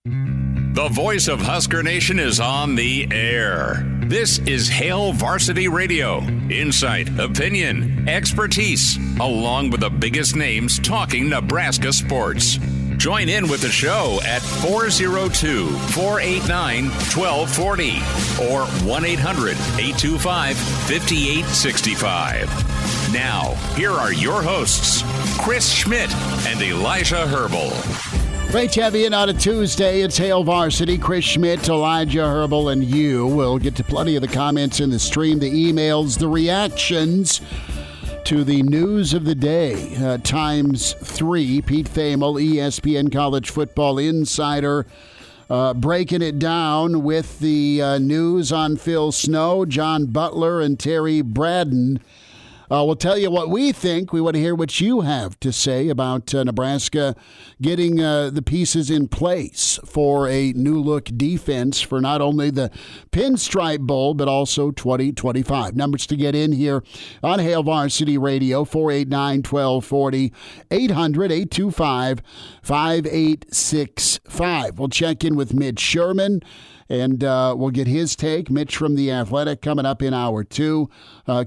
The voice of Husker Nation is on the air. This is Hail Varsity Radio. Insight, opinion, expertise, along with the biggest names talking Nebraska sports. Join in with the show at 402-489-1240 or 1-800-825-5865. Now, here are your hosts, Chris Schmidt and Elijah Herbel. Great to have you in on a Tuesday. It's Hail Varsity. Chris Schmidt, Elijah Herbel, and you. We'll get to plenty of the comments in the stream, the emails, the reactions to the news of the day. Times 3, Pete Thamel, ESPN College Football Insider, breaking it down with the news on Phil Snow, John Butler, and Terry Bradden. We'll tell you what we think. We want to hear what you have to say about Nebraska getting the pieces in place for a new-look defense for not only the Pinstripe Bowl, but also 2025. Numbers to get in here on Hail Varsity Radio, 489-1240, 800-825-5865. We'll check in with Mitch Sherman, and we'll get his take. Mitch from The Athletic coming up in hour 2.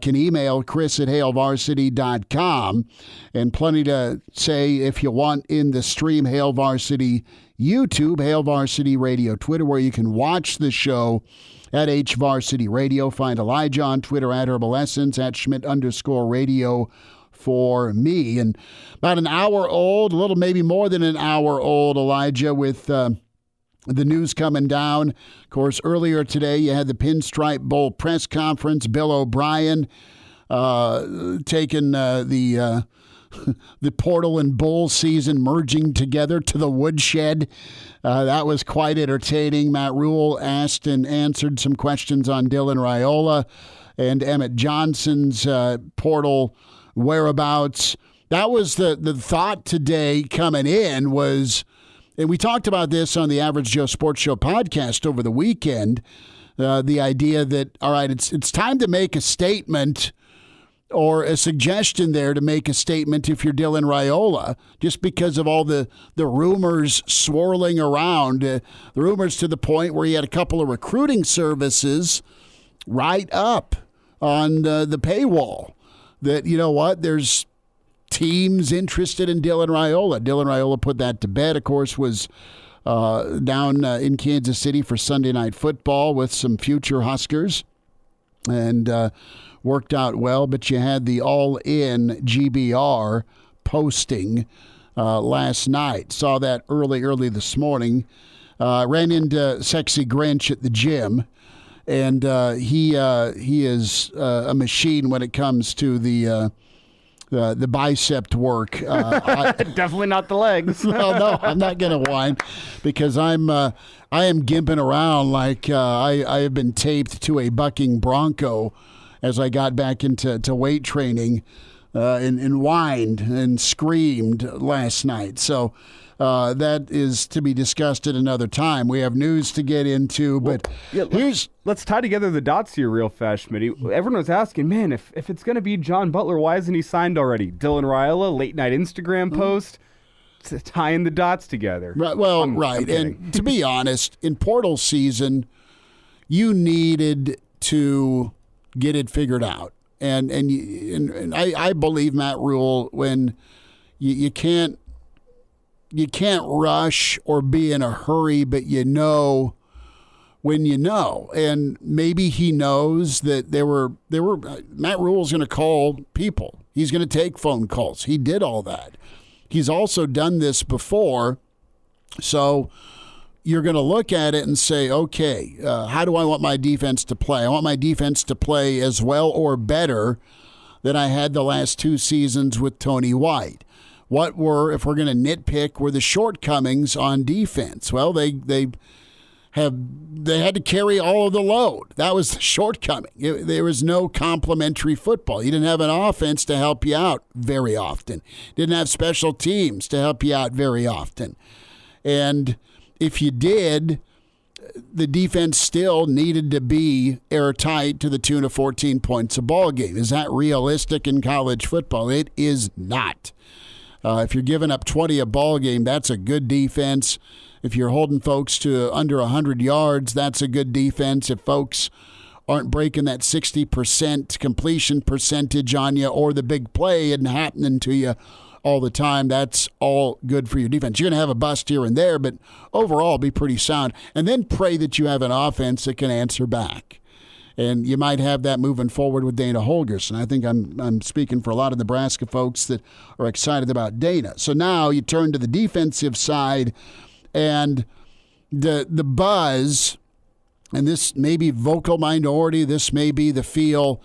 Can email Chris at hailvarsity.com. And plenty to say if you want in the stream, Hail Varsity YouTube, Hail Varsity Radio, Twitter, where you can watch the show at HVarsity Radio. Find Elijah on Twitter at Herbal Essence, at Schmidt_radio for me. And about an hour old, a little maybe more than an hour old, Elijah, with the news coming down. Of course, earlier today, you had the Pinstripe Bowl press conference. Bill O'Brien taking the portal and bowl season merging together to the woodshed. That was quite entertaining. Matt Rhule asked and answered some questions on Dylan Raiola and Emmett Johnson's portal whereabouts. That was the thought today coming in was, and we talked about this on the Average Joe Sports Show podcast over the weekend, the idea that, all right, it's time to make a statement or a suggestion there to make a statement if you're Dylan Raiola, just because of all the rumors swirling around, the rumors to the point where he had a couple of recruiting services right up on the paywall that, you know what, there's teams interested in Dylan Raiola. Dylan Raiola put that to bed, of course, was down in Kansas City for Sunday Night Football with some future Huskers and worked out well. But you had the all-in GBR posting last night. Saw that early this morning. Ran into Sexy Grinch at the gym. And he is a machine when it comes to the bicep work. Definitely not the legs. No, I'm not going to whine because I am gimping around like I have been taped to a bucking bronco as I got back into weight training and whined and screamed last night. So that is to be discussed at another time. We have news to get into, but let's tie together the dots here real fast, Schmitty. Everyone was asking, man, if it's going to be John Butler, why isn't he signed already? Dylan Raiola, late night Instagram post, tying the dots together. Right. Well, right. And to be honest, in portal season, you needed to get it figured out. And I believe Matt Rhule when you can't rush or be in a hurry, but you know when you know. And maybe he knows that Matt Rhule's going to call people. He's going to take phone calls. He did all that. He's also done this before. So you're going to look at it and say, okay, how do I want my defense to play? I want my defense to play as well or better than I had the last 2 seasons with Tony White. What were, if we're going to nitpick, were the shortcomings on defense? Well, they had to carry all of the load. That was the shortcoming. There was no complementary football. You didn't have an offense to help you out very often. Didn't have special teams to help you out very often. And if you did, the defense still needed to be airtight to the tune of 14 points a ball game. Is that realistic in college football? It is not. If you're giving up 20 a ball game, that's a good defense. If you're holding folks to under 100 yards, that's a good defense. If folks aren't breaking that 60% completion percentage on you or the big play isn't happening to you all the time, that's all good for your defense. You're going to have a bust here and there, but overall be pretty sound. And then pray that you have an offense that can answer back. And you might have that moving forward with Dana Holgorsen. I think I'm speaking for a lot of Nebraska folks that are excited about Dana. So now you turn to the defensive side, and the buzz, and this may be vocal minority, this may be the feel,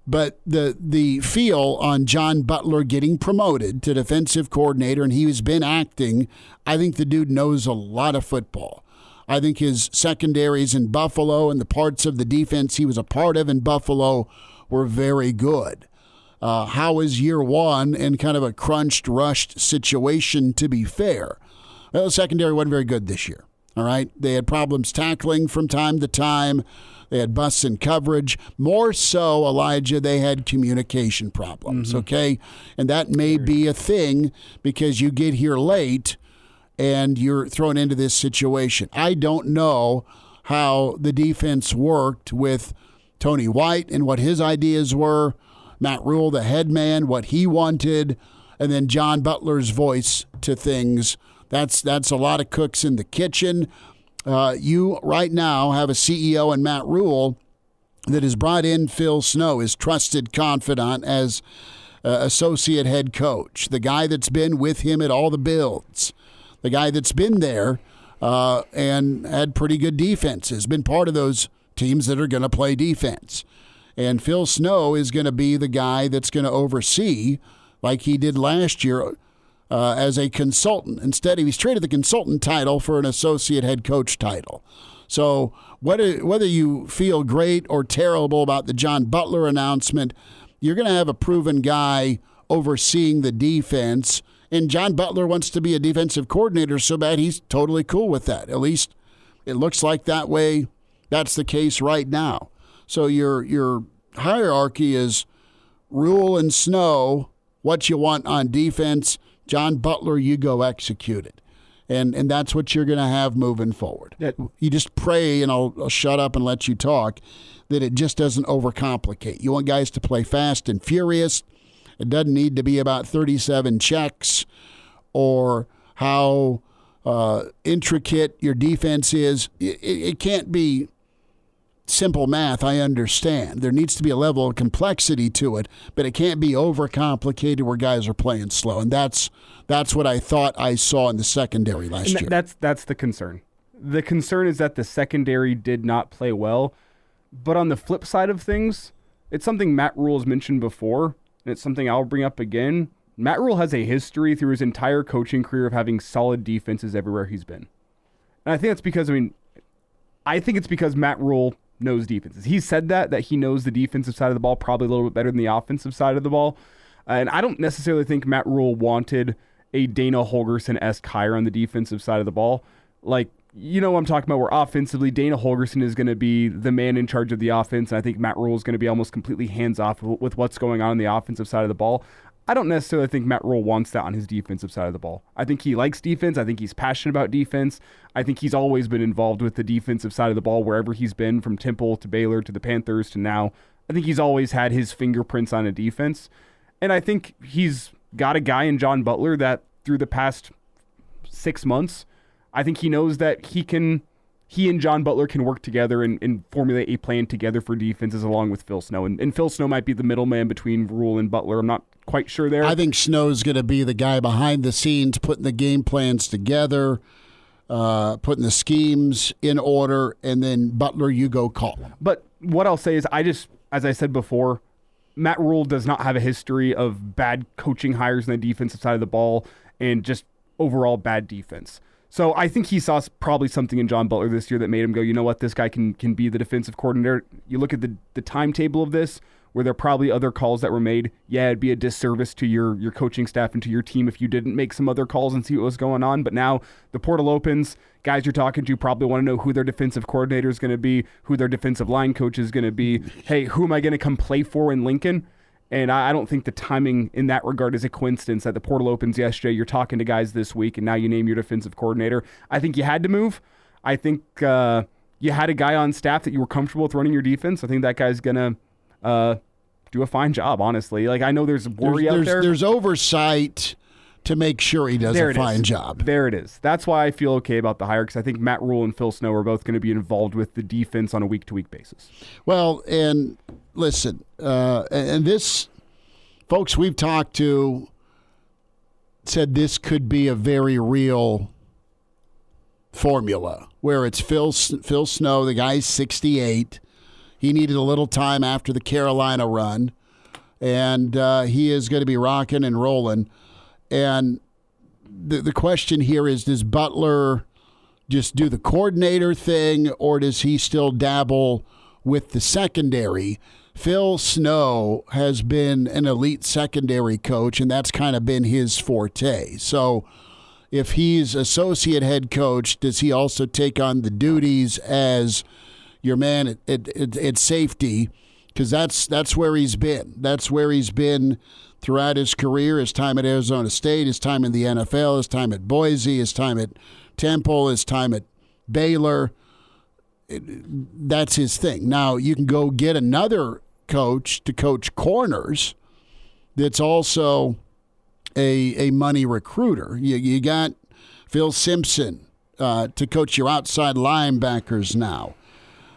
but the feel on John Butler getting promoted to defensive coordinator, and he has been acting, I think the dude knows a lot of football. I think his secondaries in Buffalo and the parts of the defense he was a part of in Buffalo were very good. How is year one in kind of a crunched, rushed situation, to be fair? Well, the secondary wasn't very good this year, all right? They had problems tackling from time to time. They had busts in coverage. More so, Elijah, they had communication problems, okay? And that may be a thing because you get here late and you're thrown into this situation. I don't know how the defense worked with Tony White and what his ideas were, Matt Rhule, the head man, what he wanted, and then John Butler's voice to things. That's a lot of cooks in the kitchen. You right now have a CEO in Matt Rhule that has brought in Phil Snow, his trusted confidant, as associate head coach, the guy that's been with him at all the builds. The guy that's been there and had pretty good defenses, been part of those teams that are going to play defense. And Phil Snow is going to be the guy that's going to oversee, like he did last year, as a consultant. Instead, he's traded the consultant title for an associate head coach title. So whether you feel great or terrible about the John Butler announcement, you're going to have a proven guy overseeing the defense. And John Butler wants to be a defensive coordinator so bad he's totally cool with that. At least it looks like that way. That's the case right now. So your hierarchy is Rhule and Snow, what you want on defense. John Butler, you go execute it. And that's what you're going to have moving forward. You just pray, and I'll shut up and let you talk, that it just doesn't overcomplicate. You want guys to play fast and furious. It doesn't need to be about 37 checks or how intricate your defense is. It can't be simple math, I understand. There needs to be a level of complexity to it, but it can't be overcomplicated where guys are playing slow. And that's what I thought I saw in the secondary last year. That's the concern. The concern is that the secondary did not play well. But on the flip side of things, it's something Matt Rhule has mentioned before, and it's something I'll bring up again. Matt Rhule has a history through his entire coaching career of having solid defenses everywhere he's been. And I think that's because, I think it's because Matt Rhule knows defenses. He said that he knows the defensive side of the ball probably a little bit better than the offensive side of the ball. And I don't necessarily think Matt Rhule wanted a Dana Holgorsen-esque hire on the defensive side of the ball. Like, you know what I'm talking about, where offensively Dana Holgorsen is going to be the man in charge of the offense, and I think Matt Rhule is going to be almost completely hands-off with what's going on the offensive side of the ball. I don't necessarily think Matt Rhule wants that on his defensive side of the ball. I think he likes defense. I think he's passionate about defense. I think he's always been involved with the defensive side of the ball wherever he's been, from Temple to Baylor to the Panthers to now. I think he's always had his fingerprints on a defense. And I think he's got a guy in John Butler that through the past 6 months, I think he knows that he and John Butler can work together and formulate a plan together for defenses along with Phil Snow. And Phil Snow might be the middleman between Rhule and Butler. I'm not quite sure there. I think Snow's going to be the guy behind the scenes putting the game plans together, putting the schemes in order, and then Butler, you go call him. But what I'll say is as I said before, Matt Rhule does not have a history of bad coaching hires on the defensive side of the ball and just overall bad defense. So I think he saw probably something in John Butler this year that made him go, you know what, this guy can be the defensive coordinator. You look at the timetable of this, where there are probably other calls that were made. Yeah, it'd be a disservice to your coaching staff and to your team if you didn't make some other calls and see what was going on. But now the portal opens. Guys you're talking to probably want to know who their defensive coordinator is going to be, who their defensive line coach is going to be. Hey, who am I going to come play for in Lincoln? And I don't think the timing in that regard is a coincidence that the portal opens yesterday. You're talking to guys this week, and now you name your defensive coordinator. I think you had to move. I think you had a guy on staff that you were comfortable with running your defense. I think that guy's going to do a fine job, honestly. Like, I know there's worry out there. There's oversight to make sure he does a fine job. There it is. That's why I feel okay about the hire, because I think Matt Rhule and Phil Snow are both going to be involved with the defense on a week-to-week basis. Well, and listen, and this, folks we've talked to said this could be a very real formula where it's Phil Snow, the guy's 68. He needed a little time after the Carolina run, and he is going to be rocking and rolling. And the question here is, does Butler just do the coordinator thing, or does he still dabble with the secondary? Phil Snow has been an elite secondary coach, and that's kind of been his forte. So if he's associate head coach, does he also take on the duties as your man at safety? Because that's where he's been. That's where he's been throughout his career, his time at Arizona State, his time in the NFL, his time at Boise, his time at Temple, his time at Baylor. That's his thing. Now, you can go get another coach to coach corners that's also a money recruiter. You got Phil Simpson to coach your outside linebackers now.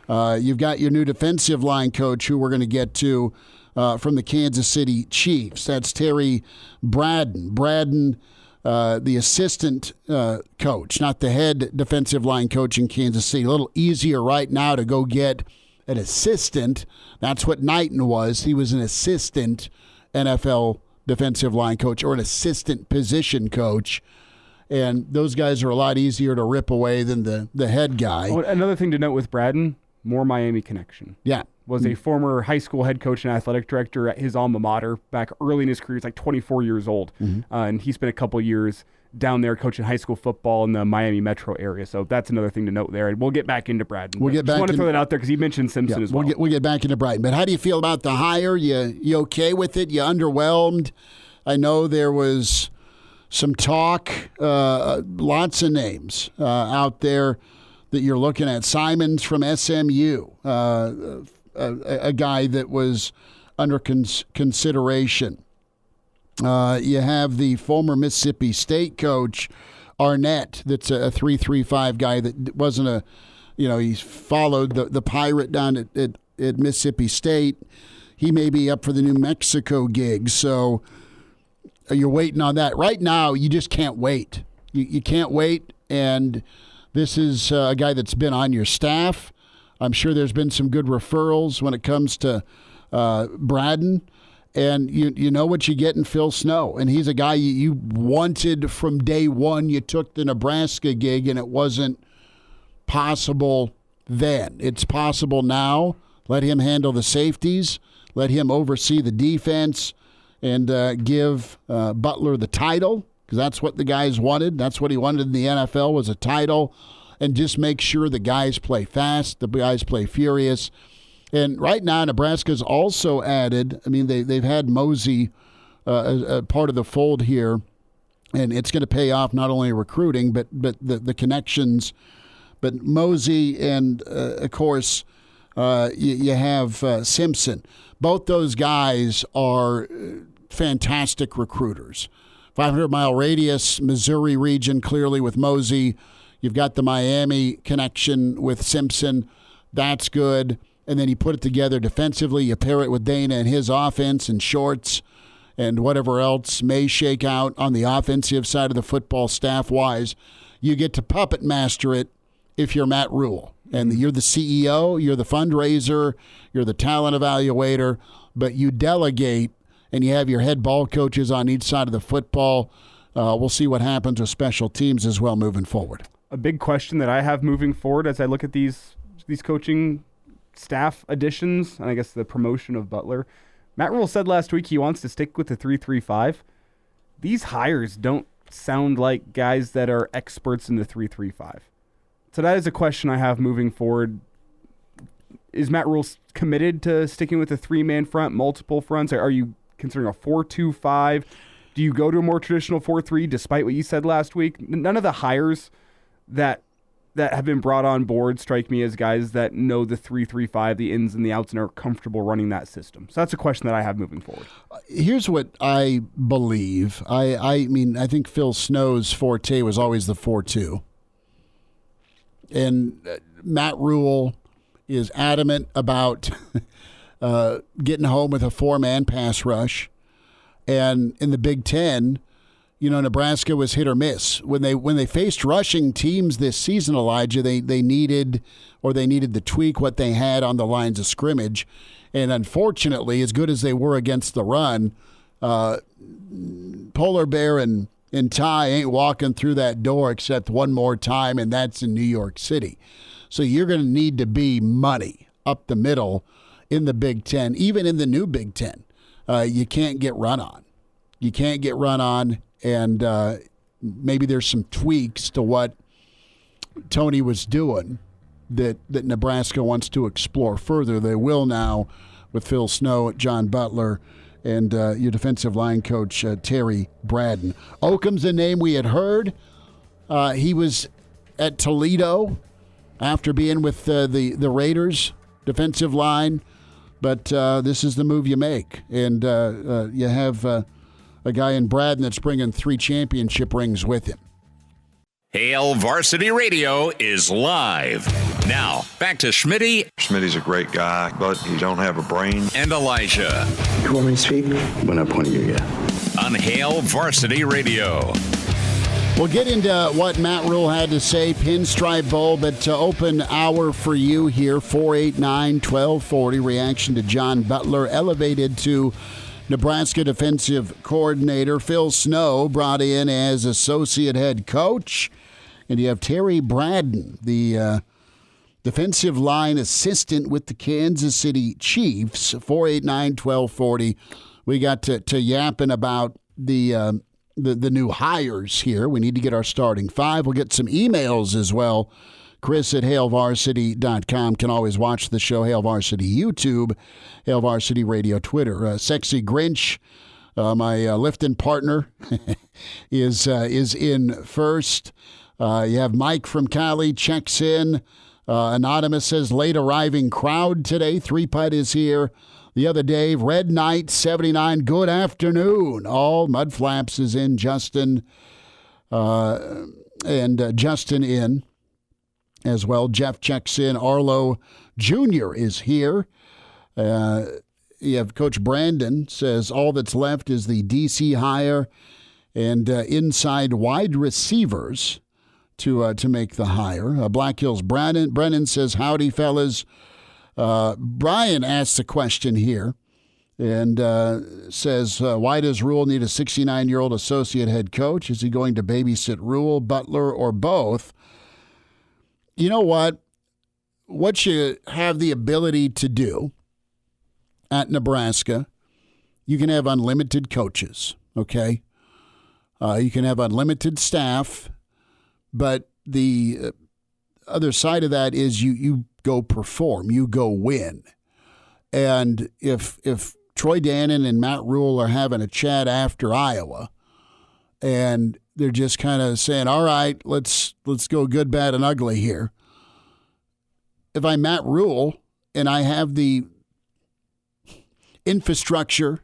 You've got your new defensive line coach, who we're going to get to, from the Kansas City Chiefs. That's Terry Bradden. Bradden, the assistant coach, not the head defensive line coach in Kansas City. A little easier right now to go get an assistant. That's what Knighton was. He was an assistant NFL defensive line coach, or an assistant position coach. And those guys are a lot easier to rip away than the head guy. Oh, another thing to note with Bradden, more Miami connection. Yeah. Was a former high school head coach and athletic director at his alma mater back early in his career. He's like 24 years old. And he spent a couple years down there coaching high school football in the Miami metro area. So that's another thing to note there. And we'll get back into Bradden. We'll get back. I want to throw that out there because he mentioned Simpson as well. We'll get back into Bradden. But how do you feel about the hire? You okay with it? You underwhelmed? I know there was some talk, lots of names out there that you're looking at. Simons from SMU, a guy that was under consideration. You have the former Mississippi State coach, Arnett, that's a 3-3-5 guy that wasn't he followed the Pirate down at Mississippi State. He may be up for the New Mexico gig, so you're waiting on that. Right now, you just can't wait. You can't wait, and this is a guy that's been on your staff. I'm sure there's been some good referrals when it comes to Bradden. And you know what you get in Phil Snow. And he's a guy you wanted from day one. You took the Nebraska gig, and it wasn't possible then. It's possible now. Let him handle the safeties. Let him oversee the defense, and give Butler the title, because that's what the guys wanted. That's what he wanted in the NFL, was a title. And just make sure the guys play fast, the guys play furious. And right now, Nebraska's also added, they've had Mosey a part of the fold here, and it's going to pay off not only recruiting, but the connections. But Mosey and, of course, you have Simpson. Both those guys are fantastic recruiters. 500-mile radius, Missouri region, clearly with Mosey. You've got the Miami connection with Simpson. That's good. And then you put it together defensively. You pair it with Dana and his offense and Shorts and whatever else may shake out on the offensive side of the football staff-wise. You get to puppet master it if you're Matt Rhule. And you're the CEO, you're the fundraiser, you're the talent evaluator, but you delegate, and you have your head ball coaches on each side of the football. We'll see what happens with special teams as well moving forward. A big question that I have moving forward as I look at these coaching staff additions, and I guess the promotion of Butler. Matt Rhule said last week he wants to stick with the 3-3-5. These hires don't sound like guys that are experts in the 3-3-5. So that is a question I have moving forward. Is Matt Rhule committed to sticking with a three-man front, multiple fronts? Or are you considering a 4-2-5? Do you go to a more traditional 4-3 despite what you said last week? None of the hires that have been brought on board strike me as guys that know the 3-3-5, the ins and the outs, and are comfortable running that system. So that's a question that I have moving forward. Here's what I believe. I mean, I think Phil Snow's forte was always the 4-2. And Matt Rhule is adamant about getting home with a 4-man pass rush. And in the Big Ten, Nebraska was hit or miss. When they faced rushing teams this season, Elijah, they needed to tweak what they had on the lines of scrimmage. And unfortunately, as good as they were against the run, Polar Bear and Ty ain't walking through that door except one more time, and that's in New York City. So you're going to need to be money up the middle in the Big Ten, even in the new Big Ten. You can't get run on. You can't get run on, and maybe there's some tweaks to what Tony was doing that Nebraska wants to explore further. They will now with Phil Snow, John Butler, and your defensive line coach, Terry Bradden. Oakham's a name we had heard. He was at Toledo after being with the Raiders defensive line, but this is the move you make. And you have a guy in Bradden that's bringing 3 championship rings with him. Hail Varsity Radio is live. Now, back to Schmitty. Schmitty's a great guy, but he don't have a brain. And Elijah. You want me to speak? When I point at you, yeah. On Hail Varsity Radio. We'll get into what Matt Rhule had to say, Pinstripe Bowl, but open hour for you here, 489-1240. Reaction to John Butler, elevated to Nebraska defensive coordinator. Phil Snow brought in as associate head coach. And you have Terry Bradden, the defensive line assistant with the Kansas City Chiefs, 489-1240. We got to yapping about the new hires here. We need to get our starting 5. We'll get some emails as well. Chris at HailVarsity.com can always watch the show. Hail Varsity YouTube, Hail Varsity Radio Twitter. Sexy Grinch, my lifting partner, is in first. You have Mike from Cali checks in. Anonymous says late arriving crowd today. 3-putt is here. The other Dave, Red Knight 79. Good afternoon. All Mud Flaps is in. Justin and Justin in as well. Jeff checks in. Arlo Jr. is here. You have Coach Brandon says all that's left is the DC hire and inside wide receivers to make the hire. Black Hills Brennan says, howdy, fellas. Brian asks a question here and says, why does Rhule need a 69-year-old associate head coach? Is he going to babysit Rhule, Butler, or both? You know what? What you have the ability to do at Nebraska, you can have unlimited coaches, okay? You can have unlimited staff. But the other side of that is you go perform, you go win. And if Troy Dannon and Matt Rhule are having a chat after Iowa and they're just kind of saying, all right, let's go good, bad, and ugly here. If I'm Matt Rhule and I have the infrastructure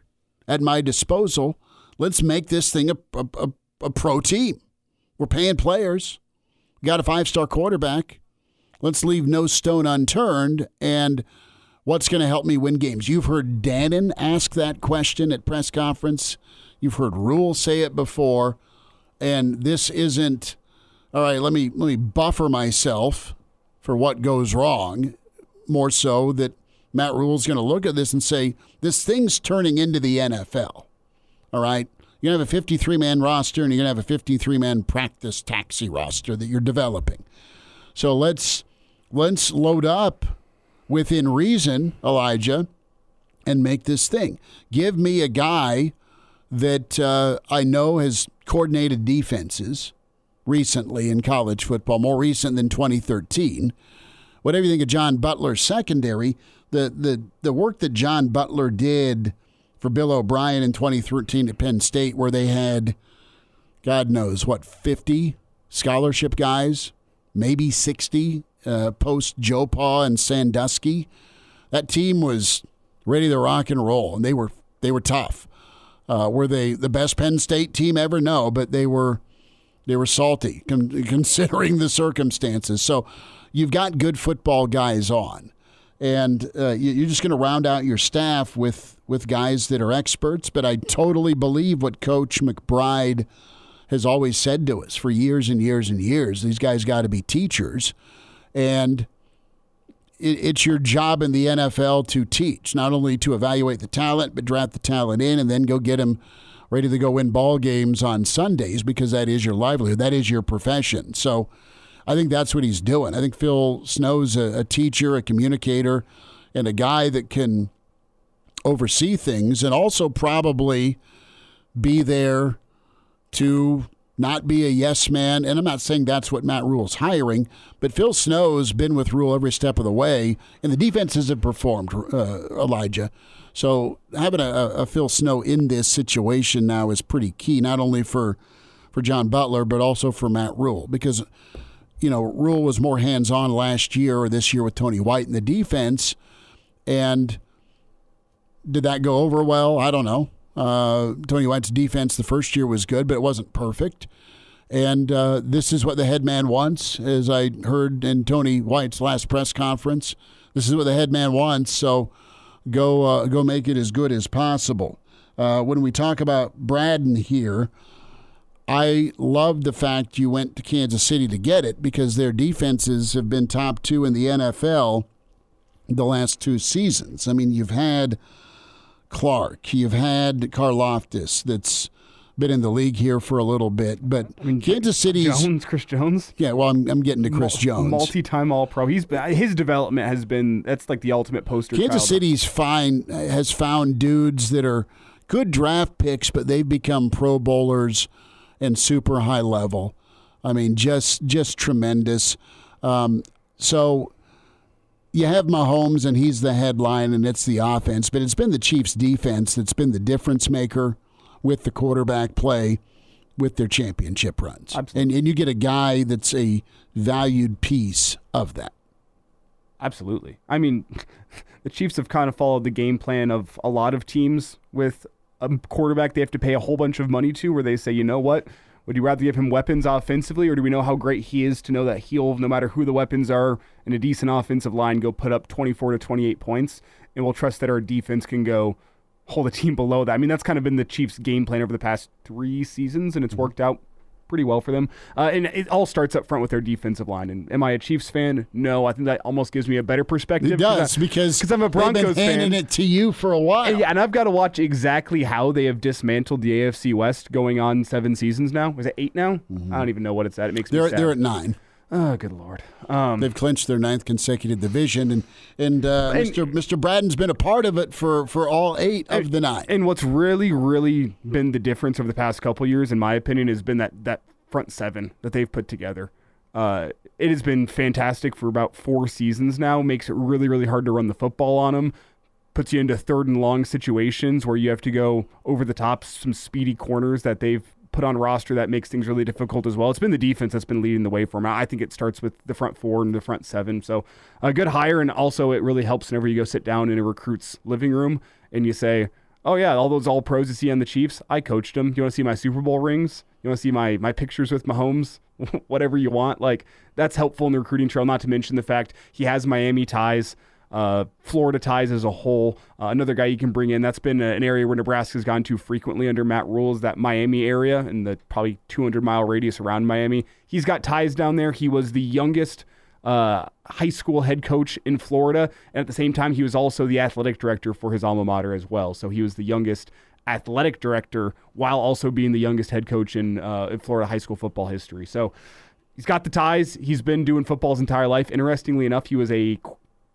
at my disposal, let's make this thing a pro team. We're paying players. We got a 5-star quarterback. Let's leave no stone unturned. And what's going to help me win games? You've heard Dannon ask that question at press conference. You've heard Rhule say it before. And this isn't, all right, let me buffer myself for what goes wrong. More so that Matt Rhule's going to look at this and say, this thing's turning into the NFL. All right? You're going to have a 53-man roster, and you're going to have a 53-man practice taxi roster that you're developing. So let's load up within reason, Elijah, and make this thing. Give me a guy that I know has coordinated defenses recently in college football, more recent than 2013. Whatever you think of John Butler's secondary, the work that John Butler did for Bill O'Brien in 2013 at Penn State, where they had, God knows, 50 scholarship guys, maybe 60 post Joe Pa and Sandusky. That team was ready to rock and roll, and they were tough. Were they the best Penn State team ever? No, but they were salty considering the circumstances. So you've got good football guys on, and you're just going to round out your staff with guys that are experts. But I totally believe what Coach McBride has always said to us for years and years and years. These guys got to be teachers, and it's your job in the NFL to teach, not only to evaluate the talent, but draft the talent in and then go get them ready to go win ball games on Sundays, because that is your livelihood. That is your profession. So I think that's what he's doing. I think Phil Snow's a teacher, a communicator, and a guy that can oversee things and also probably be there to not be a yes man. And I'm not saying that's what Matt Rhule's hiring, but Phil Snow's been with Rhule every step of the way, and the defenses have performed, Elijah. So having a Phil Snow in this situation now is pretty key, not only for John Butler, but also for Matt Rhule, because, Rhule was more hands-on last year or this year with Tony White in the defense, and did that go over well? I don't know. Tony White's defense the first year was good, but it wasn't perfect. And this is what the head man wants, as I heard in Tony White's last press conference. This is what the head man wants, so go make it as good as possible. When we talk about Bradden here, I love the fact you went to Kansas City to get it, because their defenses have been top 2 in the NFL the last 2 seasons. I mean, you've had Clark, you've had Karlaftis, that's been in the league here for a little bit, but Kansas City's Chris Jones. Yeah, well, I'm getting to Chris Jones, multi-time All-Pro. His development has been, that's like the ultimate poster. Kansas City's has found dudes that are good draft picks, but they've become Pro Bowlers and super high level. I mean, just tremendous. So you have Mahomes, and he's the headline, and it's the offense, but it's been the Chiefs' defense that's been the difference maker with the quarterback play with their championship runs. And you get a guy that's a valued piece of that. Absolutely. I mean, the Chiefs have kind of followed the game plan of a lot of teams with a quarterback they have to pay a whole bunch of money to, where they say, you know what, would you rather give him weapons offensively, or do we know how great he is to know that he'll, no matter who the weapons are, in a decent offensive line, go put up 24 to 28 points, and we'll trust that our defense can go hold a team below that. I mean, that's kind of been the Chiefs' game plan over the past 3 seasons, and it's worked out pretty well for them. And it all starts up front with their defensive line. And am I a Chiefs fan? No. I think that almost gives me a better perspective. It does, because I'm a Broncos they've been handing it to you for a while. Yeah, and I've got to watch exactly how they have dismantled the AFC West going on 7 seasons now. Is it 8 now? I don't even know what it's at. It makes me sad. They're at 9. Oh, good Lord. They've clinched their 9th consecutive division, and Mr. Bradden's been a part of it for all 8 of the 9. And what's really, really been the difference over the past couple of years, in my opinion, has been that front 7 that they've put together. It has been fantastic for about 4 seasons now. Makes it really, really hard to run the football on them. Puts you into 3rd and long situations where you have to go over the top, some speedy corners that they've put on roster that makes things really difficult as well. It's been the defense that's been leading the way for them. I think it starts with the front 4 and the front 7. So a good hire, and also it really helps whenever you go sit down in a recruit's living room and you say, oh yeah, all those All-Pros you see on the Chiefs, I coached them. You want to see my Super Bowl rings? You want to see my pictures with Mahomes? Whatever you want. Like, that's helpful in the recruiting trail, not to mention the fact he has Miami ties, Florida ties as a whole. Another guy you can bring in, that's been an area where Nebraska's gone to frequently under Matt Rhule, is that Miami area and the probably 200-mile radius around Miami. He's got ties down there. He was the youngest high school head coach in Florida, and at the same time, he was also the athletic director for his alma mater as well. So he was the youngest athletic director while also being the youngest head coach in Florida high school football history. So he's got the ties. He's been doing football his entire life. Interestingly enough, he was a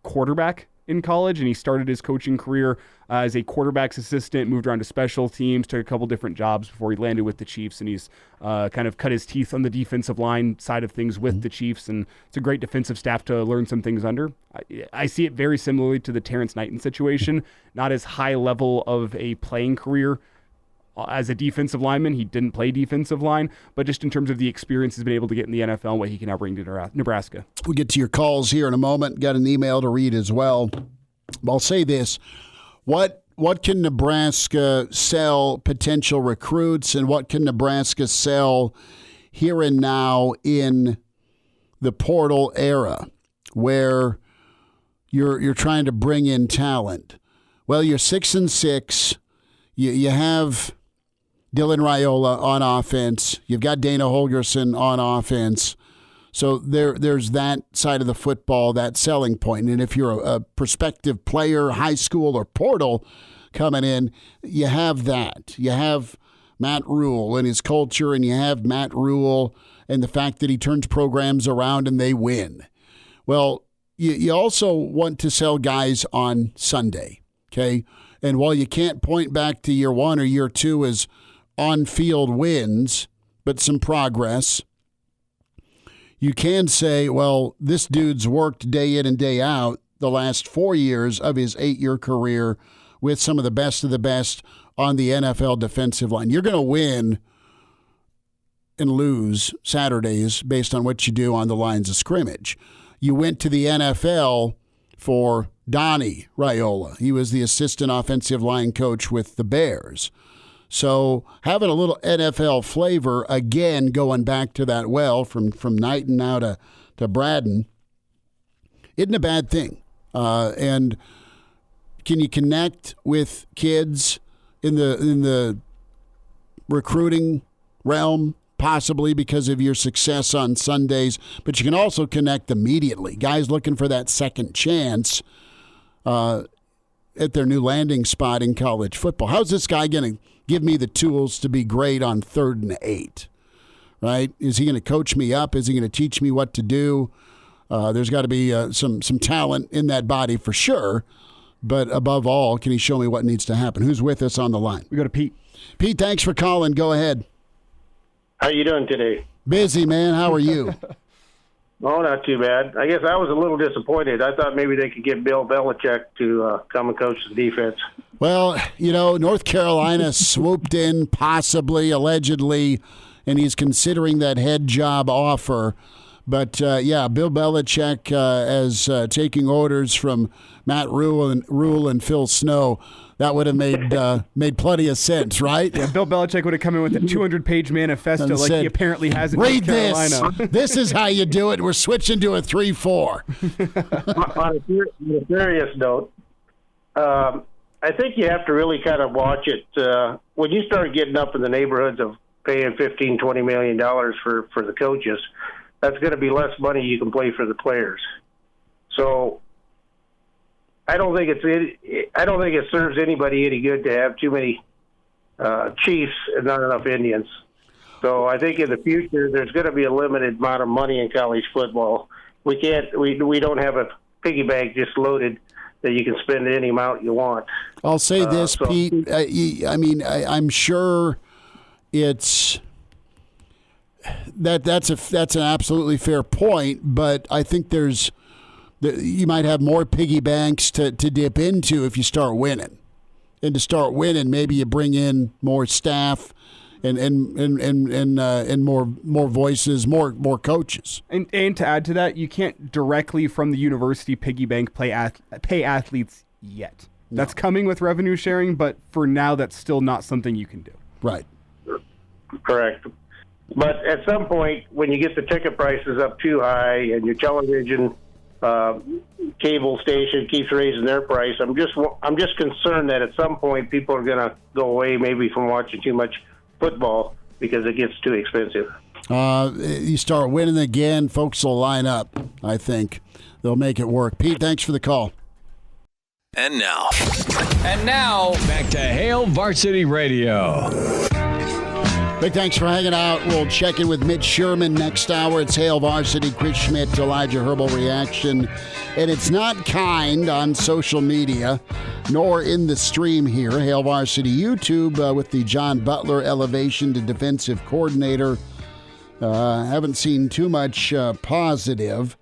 quarterback in college, and he started his coaching career as a quarterback's assistant, moved around to special teams, took a couple different jobs before he landed with the Chiefs, and he's kind of cut his teeth on the defensive line side of things with the Chiefs, and it's a great defensive staff to learn some things under. I see it very similarly to the Terrence Knighton situation, not as high level of a playing career as a defensive lineman. He didn't play defensive line, but just in terms of the experience he's been able to get in the NFL and what he can now bring to Nebraska. We'll get to your calls here in a moment. Got an email to read as well. I'll say this. What can Nebraska sell potential recruits, and what can Nebraska sell here and now in the portal era where you're trying to bring in talent? Well, you're 6-6. You have Dylan Raiola on offense. You've got Dana Holgerson on offense. So there's that side of the football, that selling point. And if you're a prospective player, high school or portal coming in, you have that. You have Matt Rhule and his culture, and you have Matt Rhule and the fact that he turns programs around and they win. Well, you also want to sell guys on Sunday, okay? And while you can't point back to year one or year two as on-field wins, but some progress, you can say, well, this dude's worked day in and day out the last 4 years of his 8-year career with some of the best on the NFL defensive line. You're going to win and lose Saturdays based on what you do on the lines of scrimmage. You went to the NFL for Donnie Raiola. He was the assistant offensive line coach with the Bears. So having a little NFL flavor, again, going back to that well from Knighton now to Bradden, isn't a bad thing. And can you connect with kids in the recruiting realm? Possibly because of your success on Sundays, but you can also connect immediately. Guys looking for that second chance at their new landing spot in college football. How's this guy going to give me the tools to be great on 3rd and 8? Right? Is he going to coach me up? Is he going to teach me what to do? There's got to be some talent in that body for sure. But above all, can he show me what needs to happen? Who's with us on the line? We go to Pete. Pete, thanks for calling. Go ahead. How you doing today? Busy, man. How are you? Oh, not too bad. I guess I was a little disappointed. I thought maybe they could get Bill Belichick to come and coach the defense. Well, North Carolina swooped in, possibly, allegedly, and he's considering that head job offer. But, Bill Belichick as taking orders from Matt Rhule and Phil Snow. That would have made plenty of sense, right? Yeah, Bill Belichick would have come in with a 200-page manifesto like he apparently has in North Carolina. Read this. This is how you do it. We're switching to a 3-4. On a serious note, I think you have to really kind of watch it. When you start getting up in the neighborhoods of paying $15, $20 million for the coaches, that's going to be less money you can play for the players. So I don't think it serves anybody any good to have too many Chiefs and not enough Indians. So I think in the future there's going to be a limited amount of money in college football. We don't have a piggy bank just loaded that you can spend any amount you want. I'll say this, Pete. I'm sure it's that's an absolutely fair point, but I think you might have more piggy banks to dip into if you start winning. And to start winning, maybe you bring in more staff and more voices, more coaches. And to add to that, you can't directly from the university piggy bank pay athletes yet. No. That's coming with revenue sharing, but for now, that's still not something you can do. Right. Correct. But at some point, when you get the ticket prices up too high and your television cable station keeps raising their price, I'm just concerned that at some point people are going to go away maybe from watching too much football because it gets too expensive. You start winning again, folks will line up. I think they'll make it work. Pete, thanks for the call. And now, back to Hail Varsity Radio. Big thanks for hanging out. We'll check in with Mitch Sherman next hour. It's Hail Varsity, Chris Schmidt, Elijah Herbel reaction. And it's not kind on social media, nor in the stream here. Hail Varsity YouTube with the John Butler elevation to defensive coordinator. Haven't seen too much positive.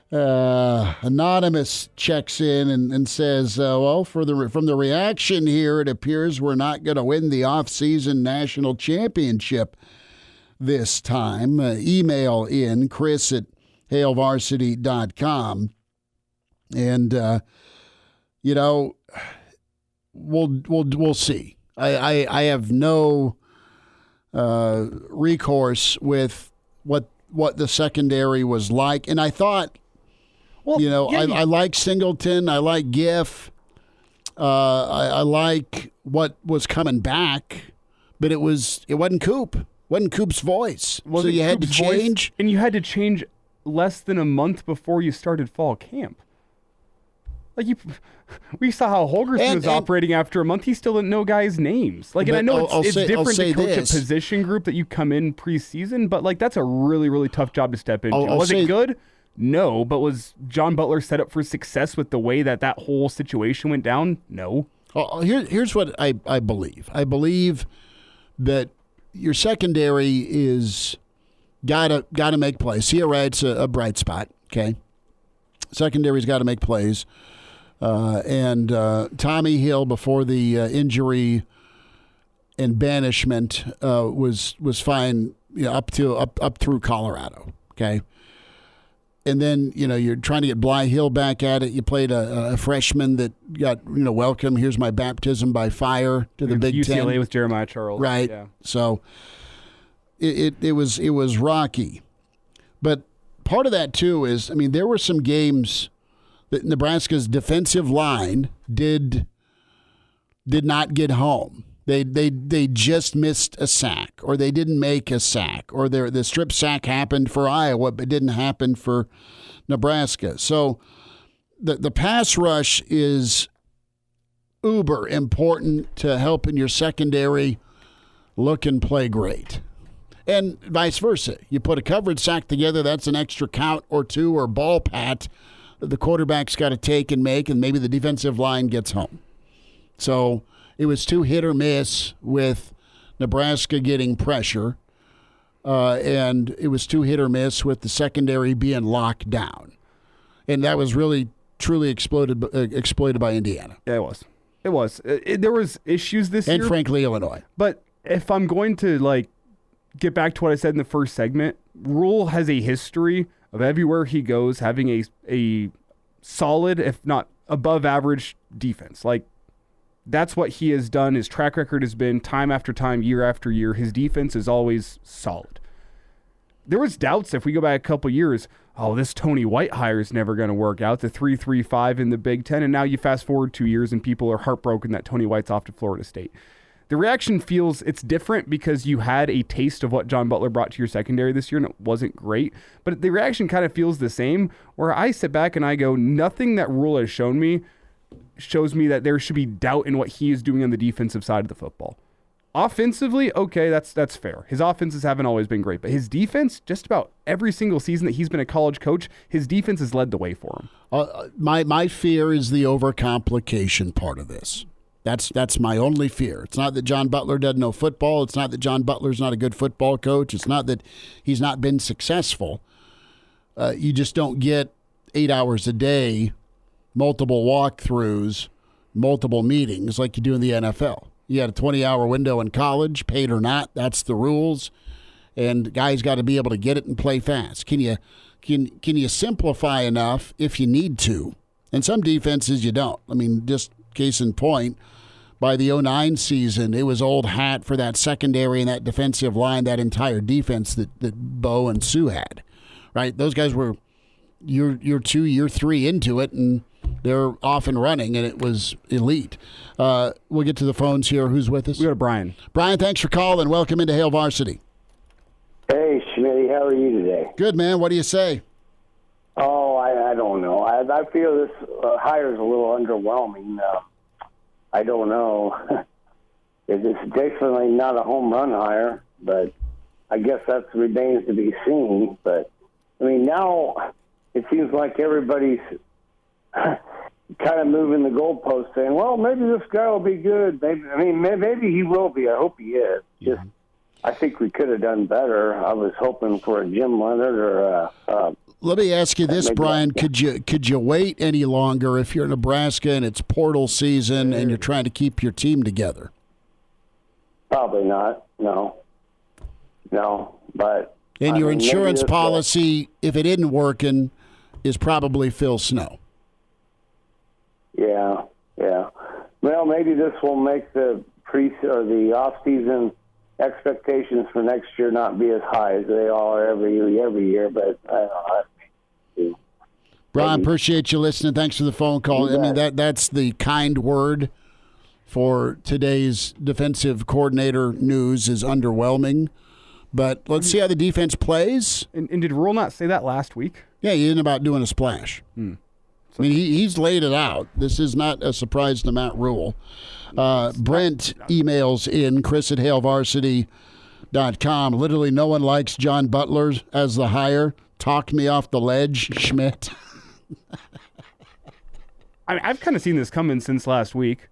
Anonymous checks in and says, well, from the reaction here, it appears we're not going to win the off-season national championship this time. Email in Chris at hailvarsity.com. And, we'll see. I have no recourse with what the secondary was like. And I thought, I like Singleton. I like Giff. I like what was coming back, but it wasn't Coop. Wasn't Coop's voice. So you had to change. And you had to change less than a month before you started fall camp. We saw how Holgorsen was operating after a month. He still didn't know guys' names. And I know it's different to coach a position group that you come in preseason, but that's a really, really tough job to step into. Was it good? No, but was John Butler set up for success with the way that whole situation went down? No. Here's what I believe. I believe that your secondary is gotta make plays. Sierra Wright's a bright spot. Okay, secondary's got to make plays, and Tommy Hill before the injury and banishment was fine, up through Colorado. Okay. And then, you're trying to get Bly Hill back at it. You played a freshman that got, welcome. Here's my baptism by fire to the Big Ten. UCLA with Jeremiah Charles. Right. Yeah. So it was rocky. But part of that, too, is, there were some games that Nebraska's defensive line did not get home. They just missed a sack, or they didn't make a sack, or the strip sack happened for Iowa but didn't happen for Nebraska. So the pass rush is uber important to helping your secondary look and play great. And vice versa. You put a coverage sack together, that's an extra count or two or ball pat that the quarterback's got to take and make, and maybe the defensive line gets home. So it was too hit or miss with Nebraska getting pressure, and it was too hit or miss with the secondary being locked down. And that was really, truly exploited by Indiana. Yeah, it was. There was issues this year. And, frankly, Illinois. But if I'm going to, get back to what I said in the first segment, Rhule has a history of everywhere he goes having a solid, if not above average, defense. That's what he has done. His track record has been time after time, year after year. His defense is always solid. There was doubts if we go back a couple years, this Tony White hire is never going to work out, the 3-3-5 in the Big Ten, and now you fast forward 2 years and people are heartbroken that Tony White's off to Florida State. The reaction feels it's different because you had a taste of what John Butler brought to your secondary this year, and it wasn't great. But the reaction kind of feels the same, where I sit back and I go, nothing that Rhule has shown me shows me that there should be doubt in what he is doing on the defensive side of the football. Offensively, okay, that's fair. His offenses haven't always been great, but his defense, just about every single season that he's been a college coach, his defense has led the way for him. My fear is the overcomplication part of this. That's my only fear. It's not that John Butler doesn't know football. It's not that John Butler's not a good football coach. It's not that he's not been successful. You just don't get 8 hours a day, multiple walkthroughs, multiple meetings like you do in the NFL. You had a 20-hour window in college, paid or not. That's the rules. And guys got to be able to get it and play fast. Can you simplify enough if you need to? And some defenses you don't. Just case in point, by the 2009 season, it was old hat for that secondary and that defensive line, that entire defense that Bo and Sue had, right? Those guys were year 2, year 3 into it, and they're off and running, and it was elite. We'll get to the phones here. Who's with us? We got Brian. Brian, thanks for calling. Welcome into Hail Varsity. Hey, Schmitty, how are you today? Good, man. What do you say? Oh, I don't know. I feel this hire is a little underwhelming. I don't know. it's definitely not a home run hire, but I guess that remains to be seen. But, I mean, now it seems like everybody's kind of moving the goalpost, saying, well, maybe this guy will be good. Maybe he will be. I hope he is. Just, I think we could have done better. I was hoping for a Jim Leonard or a Let me ask you this, Brian. Could you wait any longer if you're Nebraska and it's portal season and you're trying to keep your team together? Probably not. No. But your insurance policy, if it isn't working, is probably Phil Snow. Yeah. Well, maybe this will make the the off-season expectations for next year not be as high as they are every year. But I don't know. Brian, appreciate you listening. Thanks for the phone call. I mean, that's the kind word for today's defensive coordinator news is underwhelming. But let's see how the defense plays. And did Rhule not say that last week? Yeah, he isn't about doing a splash. I mean, he's laid it out. This is not a surprise to Matt Rhule. Brent emails in, Chris at HailVarsity.com. Literally no one likes John Butler as the hire. Talked me off the ledge, Schmidt. I mean, I've kind of seen this coming since last week.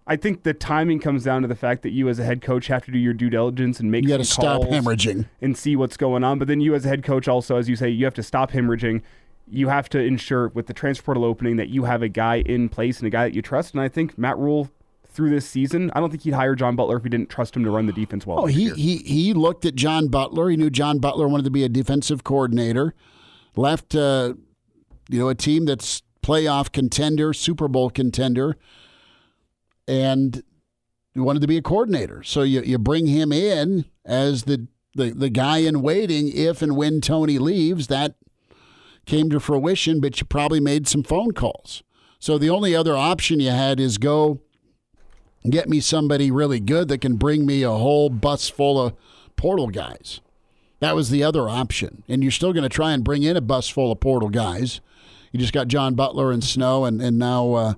I think the timing comes down to the fact that you as a head coach have to do your due diligence and make some calls. You got to stop hemorrhaging. And see what's going on. But then you as a head coach also, as you say, you have to stop hemorrhaging. You have to ensure with the transfer portal opening that you have a guy in place and a guy that you trust. And I think Matt Rhule through this season, I don't think he'd hire John Butler if he didn't trust him to run the defense well. He looked at John Butler. He knew John Butler wanted to be a defensive coordinator. Left a team that's playoff contender, Super Bowl contender, and he wanted to be a coordinator. So you bring him in as the guy in waiting if and when Tony leaves. That came to fruition, but you probably made some phone calls. So the only other option you had is go get me somebody really good that can bring me a whole bus full of portal guys. That was the other option. And you're still going to try and bring in a bus full of portal guys. You just got John Butler and Snow and now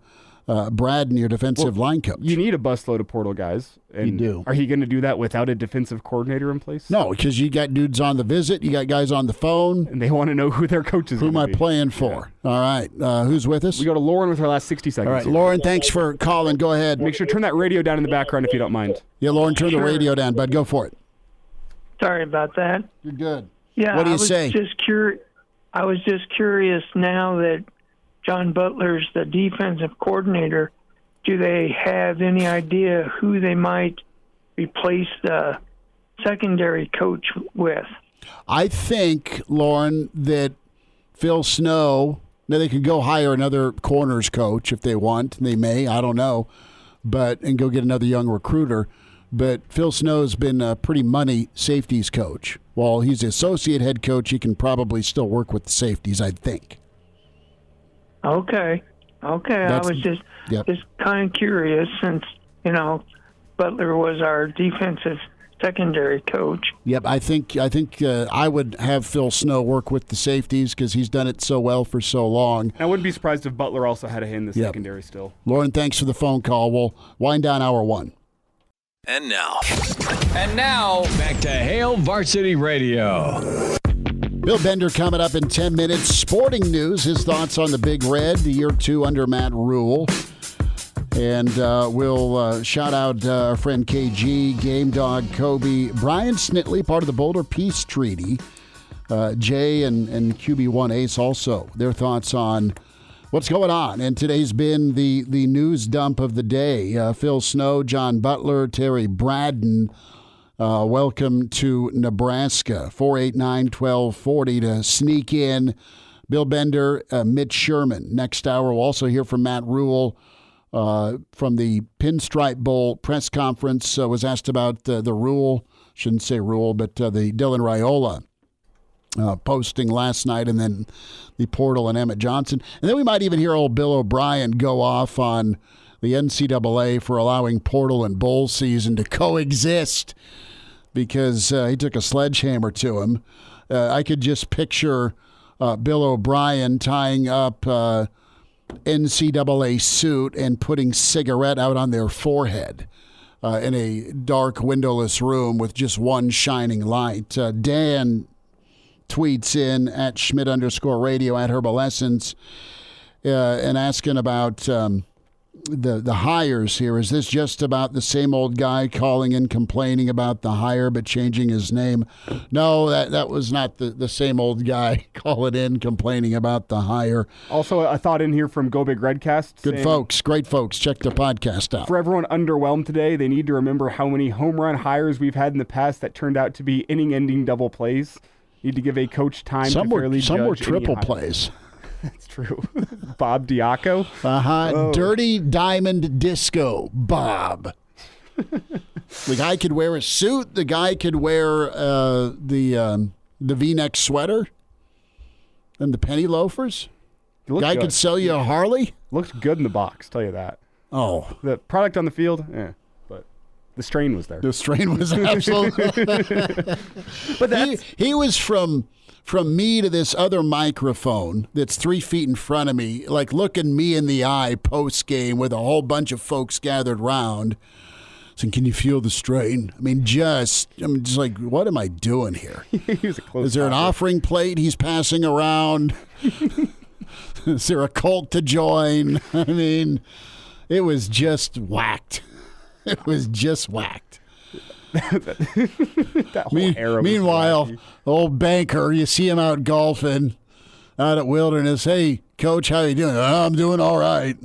Bradden, your defensive line coach. You need a busload of portal guys. And you do. Are you going to do that without a defensive coordinator in place? No, because you got dudes on the visit. You got guys on the phone. And they want to know who their coach is. Who am I playing for? Yeah. All right. Who's with us? We go to Lauren with her last 60 seconds. All right, Lauren, thanks for calling. Go ahead. Make sure to turn that radio down in the background if you don't mind. Yeah, Lauren, turn the radio down, bud. Go for it. Sorry about that. You're good. Yeah, what do you say? I was just curious now that John Butler's the defensive coordinator. Do they have any idea who they might replace the secondary coach with? I think, Lauren, that Phil Snow, now they could go hire another corners coach if they want. They may, I don't know, and go get another young recruiter. But Phil Snow's been a pretty money safeties coach. While he's the associate head coach, he can probably still work with the safeties, I think. Okay. I was just kind of curious since, Butler was our defensive secondary coach. Yep, I think I would have Phil Snow work with the safeties because he's done it so well for so long. I wouldn't be surprised if Butler also had a hand in the secondary still. Lauren, thanks for the phone call. We'll wind down hour one. And now, back to Hail Varsity Radio. Bill Bender coming up in 10 minutes. Sporting news, his thoughts on the Big Red, the year 2 under Matt Rhule. And we'll shout out our friend KG, Game Dog, Kobe, Brian Snitley, part of the Boulder Peace Treaty. Jay and QB1 Ace also, their thoughts on what's going on. And today's been the news dump of the day. Phil Snow, John Butler, Terry Bradden. Welcome to Nebraska. 489-1240 to sneak in. Bill Bender, Mitch Sherman. Next hour, we'll also hear from Matt Rhule from the Pinstripe Bowl press conference. Was asked about the Rhule, shouldn't say Rhule, but the Dylan Raiola posting last night, and then the portal and Emmett Johnson. And then we might even hear old Bill O'Brien go off on the NCAA for allowing portal and bowl season to coexist because he took a sledgehammer to him. I could just picture Bill O'Brien tying up NCAA suit and putting cigarette out on their forehead in a dark, windowless room with just one shining light. Dan tweets in at Schmidt_radio at Herbalessence and asking about the hires here. Is this just about the same old guy calling in complaining about the hire but changing his name? No, that was not the same old guy calling in complaining about the hire. Also, a thought in here from Go Big Redcast. Good folks, great folks. Check the podcast out. For everyone underwhelmed today, they need to remember how many home run hires we've had in the past that turned out to be inning-ending double plays. Need to give a coach time to fairly judge. Some were triple plays. That's true. Bob Diaco. Oh. Dirty Diamond Disco Bob. The guy could wear a suit. The guy could wear the V-neck sweater and the penny loafers. The guy could sell you a Harley. Looked good in the box, tell you that. Oh. The product on the field, but the strain was there. The strain was absolutely. But he was from me to this other microphone that's 3 feet in front of me, like looking me in the eye post-game with a whole bunch of folks gathered round. Saying, can you feel the strain? I mean, just like, what am I doing here? Is there an offering plate he's passing around? Is there a cult to join? I mean, it was just whacked. It was just whacked. That whole era. Meanwhile, old banker, you see him out golfing out at Wilderness. Hey, coach, how you doing? Oh, I'm doing all right.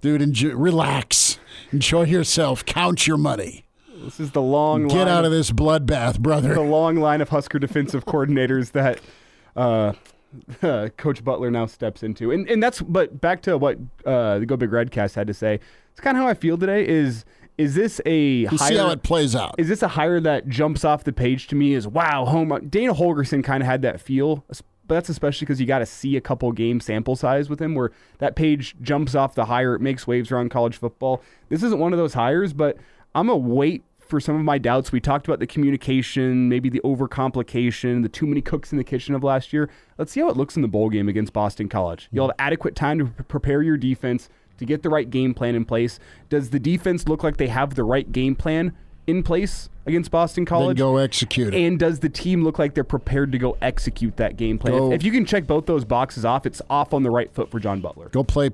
Dude, relax. Enjoy yourself. Count your money. This is the long Get out of this bloodbath, brother. The long line of Husker defensive coordinators that Coach Butler now steps into. And that's, but back to what the Go Big Redcast had to say. It's kind of how I feel today is this a hire? See how it plays out. Is this a hire that jumps off the page to me as, wow, home run? Dana Holgerson kind of had that feel, but that's especially because you got to see a couple game sample size with him where that page jumps off the hire. It makes waves around college football. This isn't one of those hires, but I'm going to wait for some of my doubts. We talked about the communication, maybe the overcomplication, the too many cooks in the kitchen of last year. Let's see how it looks in the bowl game against Boston College. You'll have adequate time to prepare your defense, to get the right game plan in place. Does the defense look like they have the right game plan in place against Boston College? Then go execute it. And does the team look like they're prepared to go execute that game plan? If you can check both those boxes off, it's off on the right foot for John Butler. Go play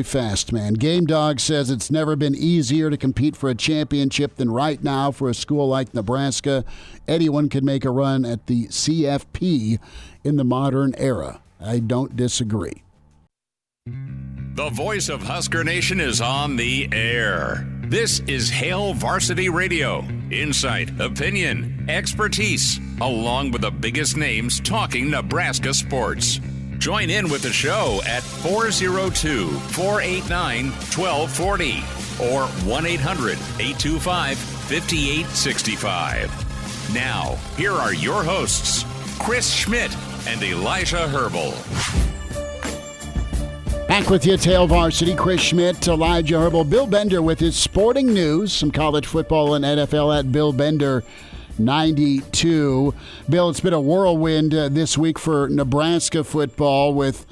fast, man. Game Dog says it's never been easier to compete for a championship than right now for a school like Nebraska. Anyone could make a run at the CFP in the modern era. I don't disagree. The voice of Husker Nation is on the air. This is Hail Varsity Radio. Insight, opinion, expertise, along with the biggest names talking Nebraska sports. Join in with the show at 402-489-1240 or 1-800-825-5865. Now, here are your hosts, Chris Schmidt and Elijah Herbel. Back with you, Hail Varsity. Chris Schmidt, Elijah Herbel, Bill Bender with his sporting news, some college football and NFL at Bill Bender 92. Bill, it's been a whirlwind this week for Nebraska football with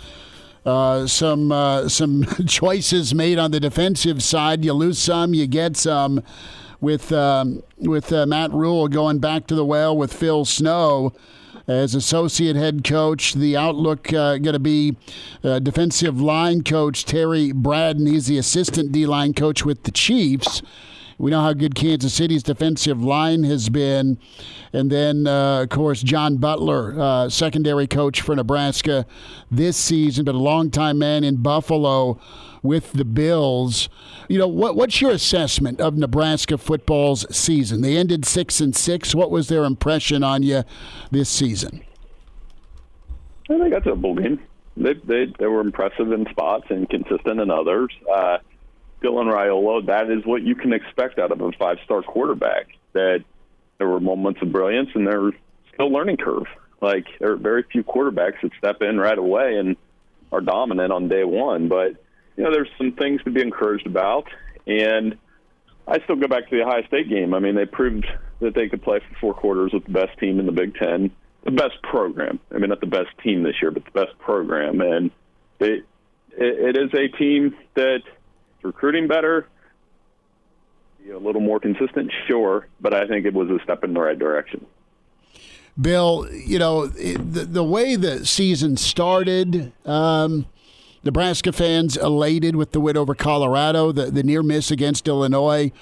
some choices made on the defensive side. You lose some, you get some. With Matt Rhule going back to the well with Phil Snow as associate head coach. The outlook going to be defensive line coach Terry Bradden. He's the assistant D-line coach with the Chiefs. We know how good Kansas City's defensive line has been. And then, of course, John Butler, secondary coach for Nebraska this season, but a longtime man in Buffalo with the Bills. You know, what's your assessment of Nebraska football's season? They ended 6-6. What was their impression on you this season? Well, they got to a bowl game. They were impressive in spots and consistent in others. Dylan Raiola, that is what you can expect out of a five-star quarterback, that there were moments of brilliance and there's still a learning curve. Like, there are very few quarterbacks that step in right away and are dominant on day one. But, you know, there's some things to be encouraged about. And I still go back to the Ohio State game. I mean, they proved that they could play for 4 quarters with the best team in the Big Ten, the best program. I mean, not the best team this year, but the best program. And it is a team that recruiting better, Be a little more consistent, sure, but I think it was a step in the right direction. Bill, the way the season started, Nebraska fans elated with the win over Colorado, the near miss against Illinois,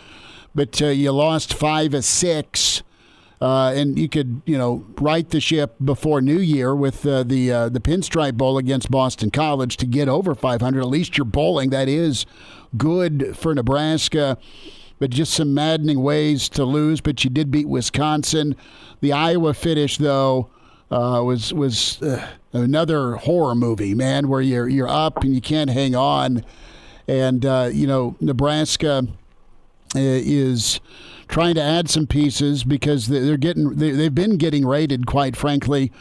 but you lost 5 of 6, and you could right the ship before New Year with the Pinstripe Bowl against Boston College to get over 500. At least you're bowling. That is good for Nebraska, but just some maddening ways to lose. But you did beat Wisconsin. The Iowa finish, though, was another horror movie, man, where you're up and you can't hang on. And Nebraska is trying to add some pieces because they've been getting rated, quite frankly,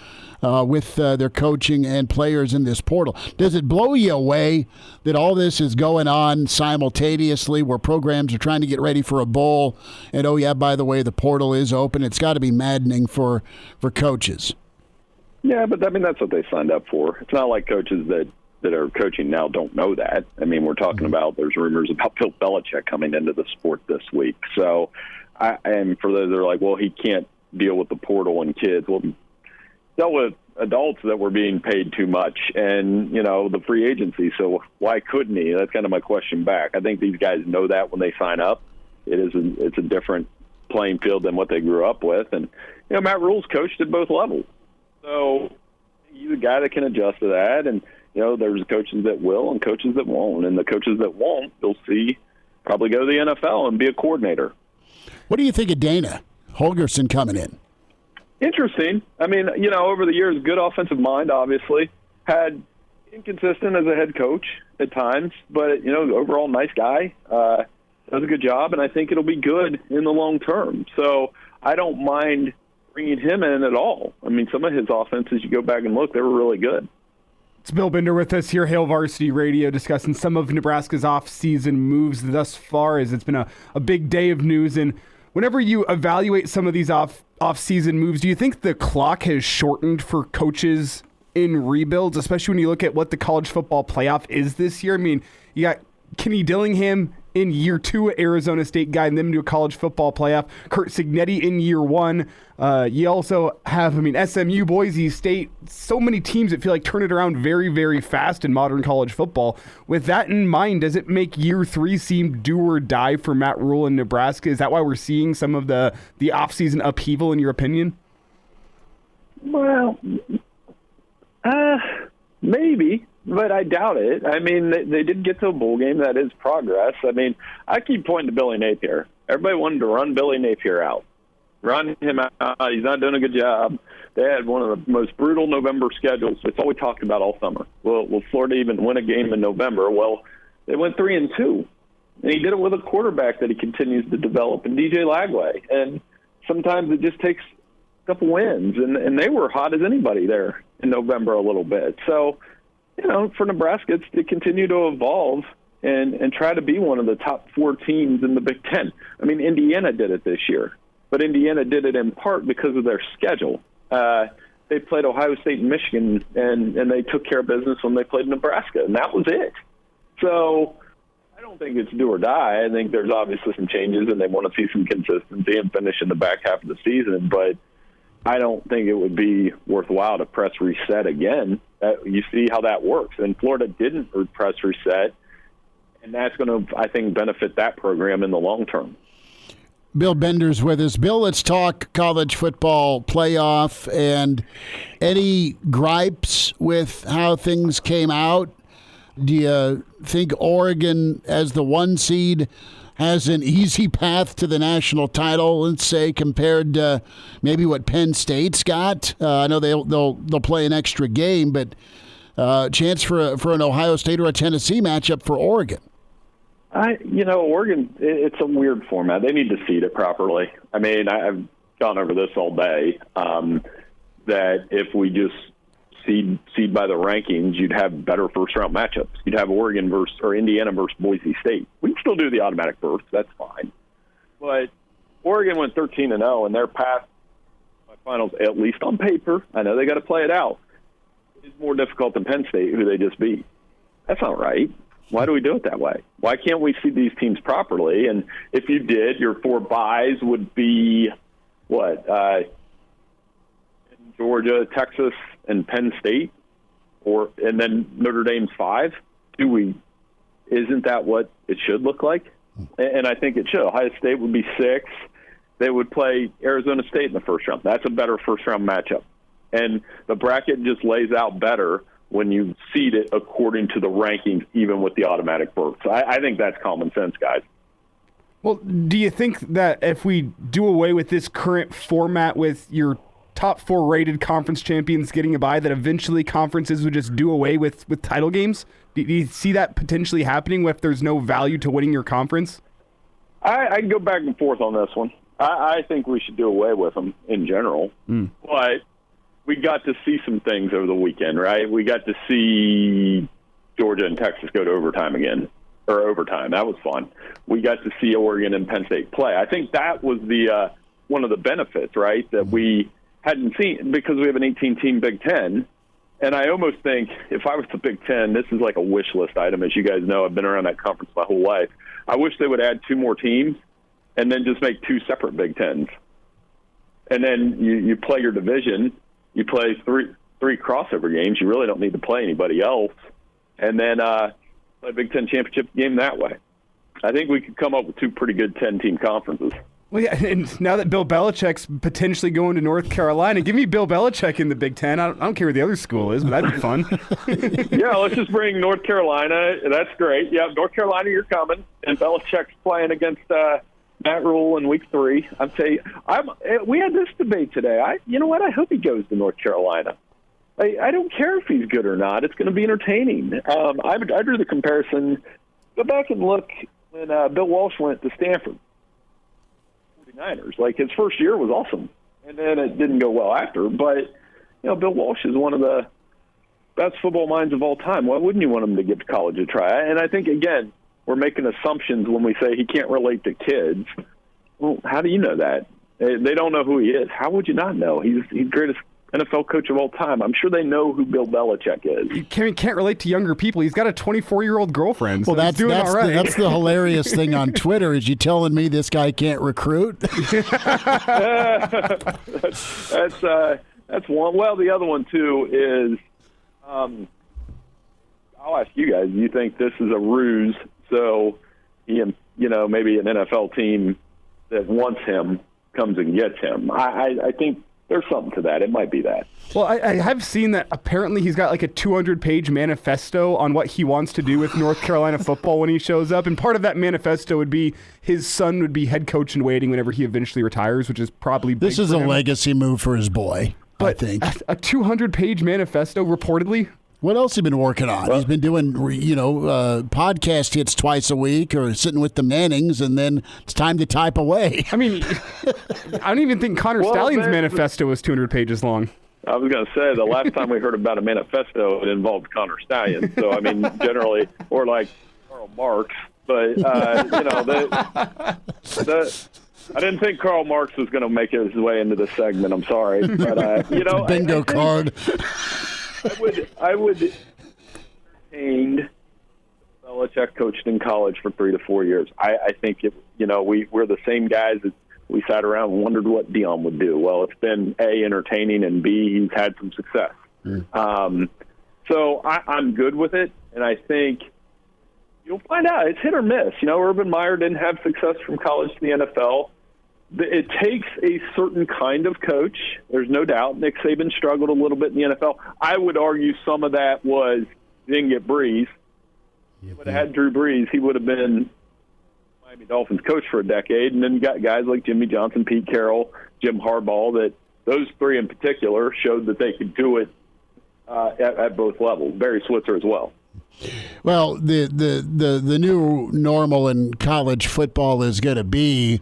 with their coaching and players in this portal. Does it blow you away that all this is going on simultaneously, where programs are trying to get ready for a bowl, and oh yeah, by the way, the portal is open? It's got to be maddening for coaches. Yeah, but I mean that's what they signed up for. It's not like coaches that are coaching now don't know that. I mean, we're talking about there's rumors about Bill Belichick coming into the sport this week. So, and for those that are like, well, he can't deal with the portal and kids. Well, he dealt with adults that were being paid too much and, the free agency. So why couldn't he? That's kind of my question back. I think these guys know that when they sign up. It's a different playing field than what they grew up with. And, Matt Rhule's coached at both levels. So he's a guy that can adjust to that. And, there's coaches that will and coaches that won't. And the coaches that won't, you'll see probably go to the NFL and be a coordinator. What do you think of Dana Holgorsen coming in? Interesting. I mean, over the years, good offensive mind, obviously. Had inconsistent as a head coach at times, but, overall nice guy. Does a good job, and I think it'll be good in the long term. So I don't mind bringing him in at all. I mean, some of his offenses, you go back and look, they were really good. It's Bill Bender with us here, Hail Varsity Radio, discussing some of Nebraska's off-season moves thus far, as it's been a big day of news. And whenever you evaluate some of these off-season moves, do you think the clock has shortened for coaches in rebuilds, especially when you look at what the college football playoff is this year? I mean, you got Kenny Dillingham in year 2 at Arizona State, guiding them to a college football playoff. Kurt Cignetti in year 1. You also have, SMU, Boise State, so many teams that feel like turn it around very, very fast in modern college football. With that in mind, does it make year 3 seem do or die for Matt Rhule in Nebraska? Is that why we're seeing some of the offseason upheaval, in your opinion? Well, maybe. But I doubt it. I mean, they did get to a bowl game. That is progress. I mean, I keep pointing to Billy Napier. Everybody wanted to run Billy Napier out. Run him out. He's not doing a good job. They had one of the most brutal November schedules. It's all we talked about all summer. Will Florida even win a game in November? Well, they went 3-2. And he did it with a quarterback that he continues to develop in DJ Lagway. And sometimes it just takes a couple wins. And they were hot as anybody there in November a little bit. So, for Nebraska, it's to continue to evolve and try to be one of the top 4 teams in the Big Ten. I mean, Indiana did it this year, but Indiana did it in part because of their schedule. They played Ohio State and Michigan, and they took care of business when they played Nebraska, and that was it. So I don't think it's do or die. I think there's obviously some changes, and they want to see some consistency and finish in the back half of the season, but I don't think it would be worthwhile to press reset again. You see how that works. And Florida didn't press reset, and that's going to, I think, benefit that program in the long term. Bill Bender's with us. Bill, let's talk college football playoff and any gripes with how things came out. Do you think Oregon, as the 1 seed, has an easy path to the national title, let's say, compared to maybe what Penn State's got? I know they'll play an extra game, but chance for an Ohio State or a Tennessee matchup for Oregon. Oregon, it's a weird format. They need to seed it properly. I mean, I've gone over this all day, that if we just seed by the rankings, you'd have better first-round matchups. You'd have Oregon or Indiana versus Boise State. We can still do the automatic berth. That's fine. But Oregon went 13-0, and their path to finals, at least on paper, I know they got to play it out, is more difficult than Penn State, who they just beat. That's not right. Why do we do it that way? Why can't we see these teams properly? And if you did, your 4 byes would be what? Georgia, Texas, and Penn State, and then Notre Dame's 5. Isn't that what it should look like? And I think it should. Ohio State would be 6. They would play Arizona State in the first round. That's a better first-round matchup. And the bracket just lays out better when you seed it according to the rankings, even with the automatic berths. I think that's common sense, guys. Well, do you think that if we do away with this current format with your top 4 rated conference champions getting a bye, that eventually conferences would just do away with title games? Do you see that potentially happening if there's no value to winning your conference? I can go back and forth on this one. I think we should do away with them in general. But we got to see some things over the weekend, right? We got to see Georgia and Texas go to overtime again, or overtime. That was fun. We got to see Oregon and Penn State play. I think that was the one of the benefits, right, that we hadn't seen because we have an 18-team Big Ten. And I almost think if I was the Big Ten, this is like a wish list item. As you guys know, I've been around that conference my whole life. I wish they would add 2 more teams and then just make 2 separate Big Tens. And then you play your division. You play three crossover games. You really don't need to play anybody else. And then play a Big Ten championship game that way. I think we could come up with 2 pretty good 10-team conferences. Well, yeah, and now that Bill Belichick's potentially going to North Carolina, give me Bill Belichick in the Big Ten. I don't care where the other school is, but that'd be fun. Yeah, let's just bring North Carolina. That's great. Yeah, North Carolina, you're coming. And Belichick's playing against Matt Rhule in week 3. I'm saying, we had this debate today. You know what? I hope he goes to North Carolina. I don't care if he's good or not. It's going to be entertaining. I drew the comparison. Go back and look when Bill Walsh went to Stanford. 49ers. Like, his first year was awesome, and then it didn't go well after. But, Bill Walsh is one of the best football minds of all time. Why wouldn't you want him to give college a try? And I think, again, we're making assumptions when we say he can't relate to kids. Well, how do you know that? They don't know who he is. How would you not know? He's the greatest NFL coach of all time. I'm sure they know who Bill Belichick is. He can't relate to younger people. He's got a 24-year-old girlfriend. So well, doing all right. That's the hilarious thing on Twitter. Is you telling me this guy can't recruit? That's one. Well, the other one too is, I'll ask you guys. Do you think this is a ruse? So he, maybe an NFL team that wants him comes and gets him. I think there's something to that. It might be that. Well, I have seen that apparently he's got like a 200-page manifesto on what he wants to do with North Carolina football when he shows up. And part of that manifesto would be his son would be head coach in waiting whenever he eventually retires, which is probably big. This is a legacy move for his boy, but I think. A 200-page manifesto, reportedly? What else has he been working on? He's been doing, podcast hits twice a week or sitting with the Mannings, and then it's time to type away. I mean, I don't even think Connor Stallion's manifesto was 200 pages long. I was going to say, the last time we heard about a manifesto, it involved Connor Stallion. So, I mean, generally, or like Karl Marx. But, I didn't think Karl Marx was going to make his way into this segment. I'm sorry. But, bingo card. I would entertained Belichick coached in college for 3 to 4 years. I think we're the same guys that we sat around and wondered what Dion would do. Well, it's been A, entertaining, and B, he's had some success. So I'm good with it, and I think you'll find out. It's hit or miss. Urban Meyer didn't have success from college to the NFL. It takes a certain kind of coach. There's no doubt. Nick Saban struggled a little bit in the NFL. I would argue some of that was he didn't get Breeze. If he would have had Drew Brees, he would have been Miami Dolphins coach for a decade. And then you got guys like Jimmy Johnson, Pete Carroll, Jim Harbaugh, that those 3 in particular showed that they could do it at both levels. Barry Switzer as well. Well, the new normal in college football is going to be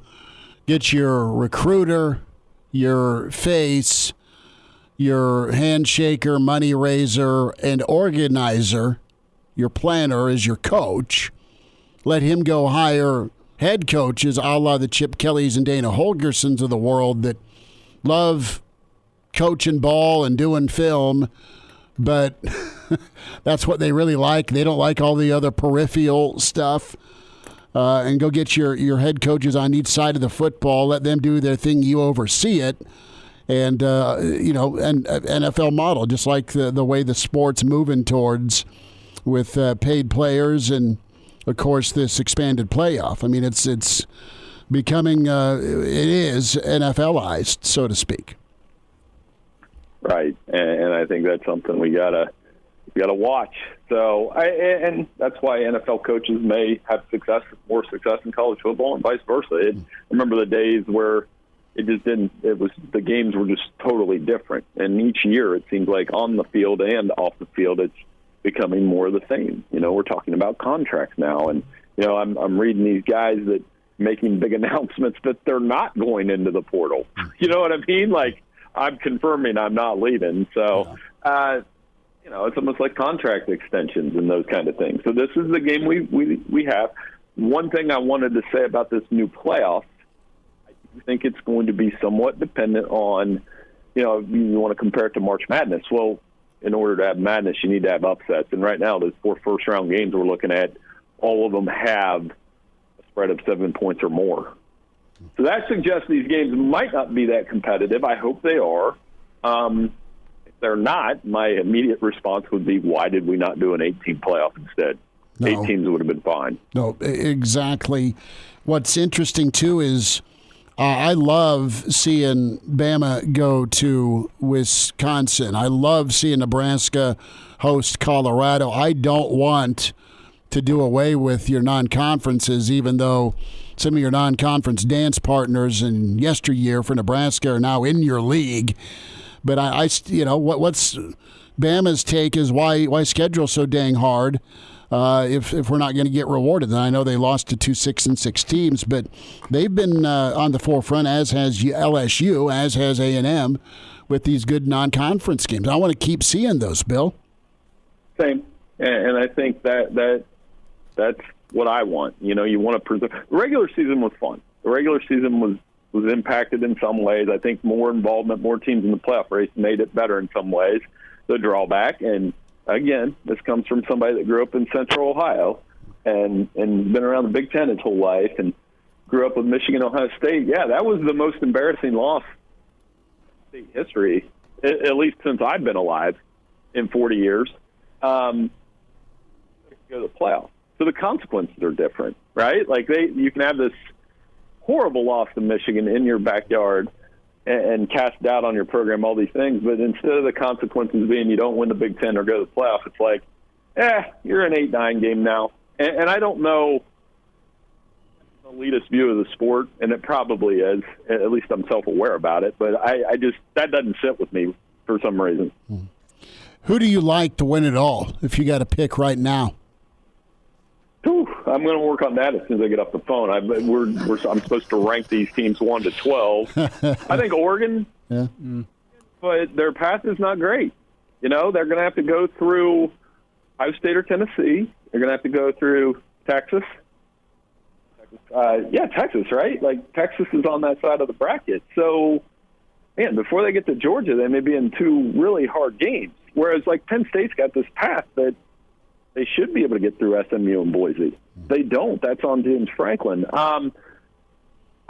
get your recruiter, your face, your handshaker, money raiser, and organizer, your planner as your coach. Let him go hire head coaches a la the Chip Kellys and Dana Holgersons of the world that love coaching ball and doing film, but That's what they really like. They don't like all the other peripheral stuff. And go get your head coaches on each side of the football. Let them do their thing. You oversee it. And, and NFL model, just like the way the sport's moving towards with paid players and, of course, this expanded playoff. I mean, it's becoming, it is NFLized, so to speak. Right, and I think that's something we gotta watch. So, and that's why NFL coaches may have more success in college football, and vice versa. I remember the days where it just didn't. It was the games were just totally different, and each year it seems like on the field and off the field, it's becoming more of the same. We're talking about contracts now, and I'm reading these guys that making big announcements that they're not going into the portal. You know what I mean? Like, I'm confirming I'm not leaving. So, it's almost like contract extensions and those kind of things. So this is the game we have. One thing I wanted to say about this new playoff, I think it's going to be somewhat dependent on, you want to compare it to March Madness. Well, in order to have madness, you need to have upsets. And right now, those 4 first-round games we're looking at, all of them have a spread of 7 points or more. So that suggests these games might not be that competitive. I hope they are. If they're not, my immediate response would be, why did we not do an 8-team playoff instead? No. 8 teams would have been fine. No, exactly. What's interesting, too, is I love seeing Bama go to Wisconsin. I love seeing Nebraska host Colorado. I don't want to do away with your non-conferences, even though some of your non-conference dance partners in yesteryear for Nebraska are now in your league. But what's Bama's take is why schedule so dang hard if we're not going to get rewarded. And I know they lost to 2 6-6 teams, but they've been on the forefront, as has LSU, as has A&M, with these good non-conference games. I want to keep seeing those, Bill. Same, and I think that's what I want. You want to preserve. The regular season was fun. The regular season was impacted in some ways. I think more involvement, more teams in the playoff race made it better in some ways. The drawback, and again, this comes from somebody that grew up in Central Ohio and been around the Big Ten his whole life and grew up with Michigan, Ohio State. Yeah, that was the most embarrassing loss in state history, at least since I've been alive in 40 years. Go to the playoffs. So the consequences are different, right? Like you can have this horrible loss to Michigan in your backyard and cast doubt on your program, all these things. But instead of the consequences being you don't win the Big Ten or go to the playoff, it's like, you're an 8-9 game now. And I don't know the elitist view of the sport, and it probably is. At least I'm self-aware about it. But I just that doesn't sit with me for some reason. Who do you like to win it all if you got to pick right now? I'm going to work on that as soon as I get off the phone. I'm supposed to rank these teams 1 to 12. I think Oregon, but their path is not great. They're going to have to go through Ohio State or Tennessee. They're going to have to go through Texas. Texas, right? Like Texas is on that side of the bracket. So, man, before they get to Georgia, they may be in 2 really hard games. Whereas, like, Penn State's got this path that they should be able to get through SMU and Boise. They don't. That's on James Franklin. I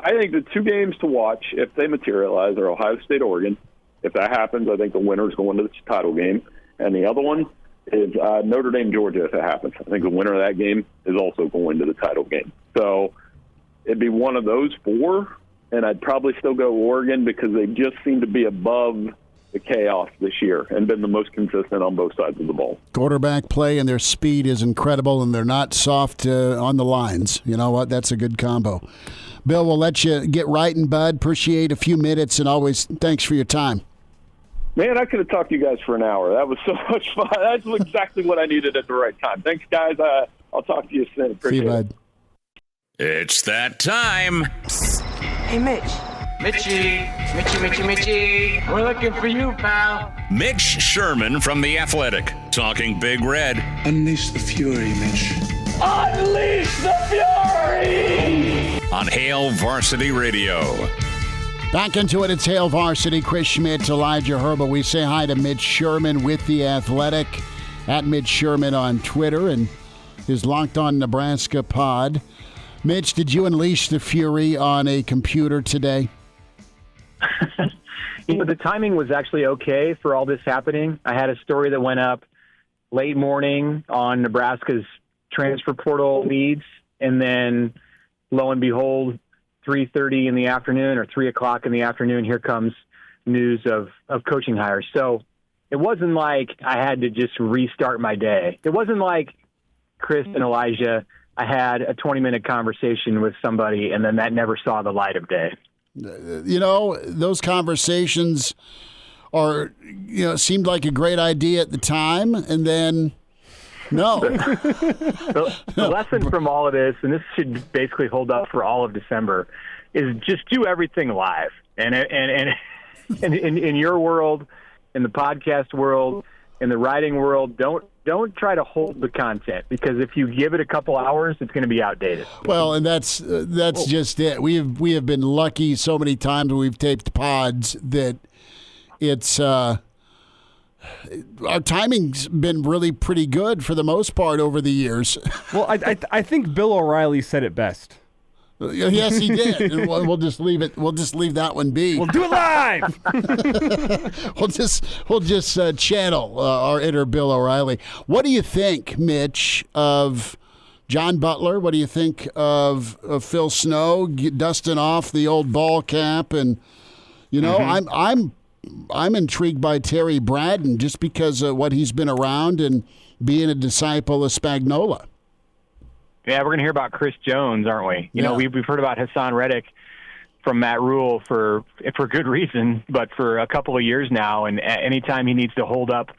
think the 2 games to watch, if they materialize, are Ohio State, Oregon. If that happens, I think the winner's going to the title game. And the other one is Notre Dame, Georgia, if it happens. I think the winner of that game is also going to the title game. So it'd be one of those 4, and I'd probably still go Oregon because they just seem to be above the chaos this year and been the most consistent on both sides of the ball. Quarterback play and their speed is incredible, and they're not soft on the lines. You know what? That's a good combo. Bill, we'll let you get right in, bud. Appreciate a few minutes, and always thanks for your time. Man, I could have talked to you guys for an hour. That was so much fun. That's exactly what I needed at the right time. Thanks, guys. I'll talk to you soon. Appreciate See you, bud. It's that time. Psst. Hey, Mitch. Mitchie, we're looking for you, pal. Mitch Sherman from The Athletic, talking Big Red. Unleash the fury, Mitch. Unleash the fury! On Hail Varsity Radio. Back into it, it's Hail Varsity. Chris Schmidt, Elijah Herbel. We say hi to Mitch Sherman with The Athletic. at Mitch Sherman on Twitter and his Locked On Nebraska pod. Mitch, did you unleash the fury on a computer today? The timing was actually okay for all this happening. I had a story that went up late morning on Nebraska's transfer portal needs, and then lo and behold, 3:30 in the afternoon or 3 o'clock in the afternoon, here comes news of coaching hires. So it wasn't like I had to just restart my day. It wasn't like Chris and Elijah, I had a 20-minute conversation with somebody and then that never saw the light of day. Those conversations seemed like a great idea at the time, and then no. The lesson from all of this, and this should basically hold up for all of December, is just do everything live. And in your world, in the podcast world, in the writing world, don't try to hold the content, because if you give it a couple hours, it's going to be outdated. Well, and that's just it. We have been lucky so many times when we've taped pods that it's our timing's been really pretty good for the most part over the years. Well, I think Bill O'Reilly said it best. Yes, he did. We'll just leave it. We'll just leave that one be. We'll do it live. We'll just channel our inner Bill O'Reilly. What do you think, Mitch, of John Butler? What do you think of Phil Snow dusting off the old ball cap? And I'm intrigued by Terry Bradden just because of what he's been around and being a disciple of Spagnuolo. Yeah, we're going to hear about Chris Jones, aren't we? We've heard about Hassan Reddick from Matt Rhule for good reason, but for a couple of years now. And anytime he needs to hold up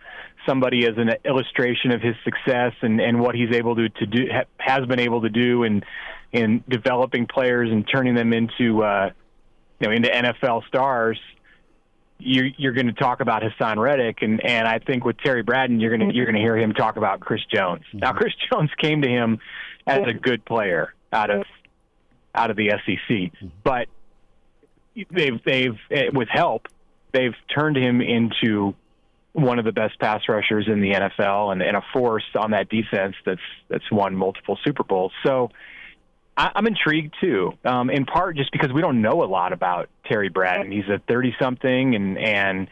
somebody as an illustration of his success and what he's able to do, has been able to do in developing players and turning them into NFL stars, you're going to talk about Hassan Reddick, and I think with Terry Bradden, you're going to hear him talk about Chris Jones. Now, Chris Jones came to him as a good player out of the SEC, but they've with help, they've turned him into one of the best pass rushers in the NFL and a force on that defense that's won multiple Super Bowls. So I'm intrigued too, in part just because we don't know a lot about Terry Bradden. He's a 30-something and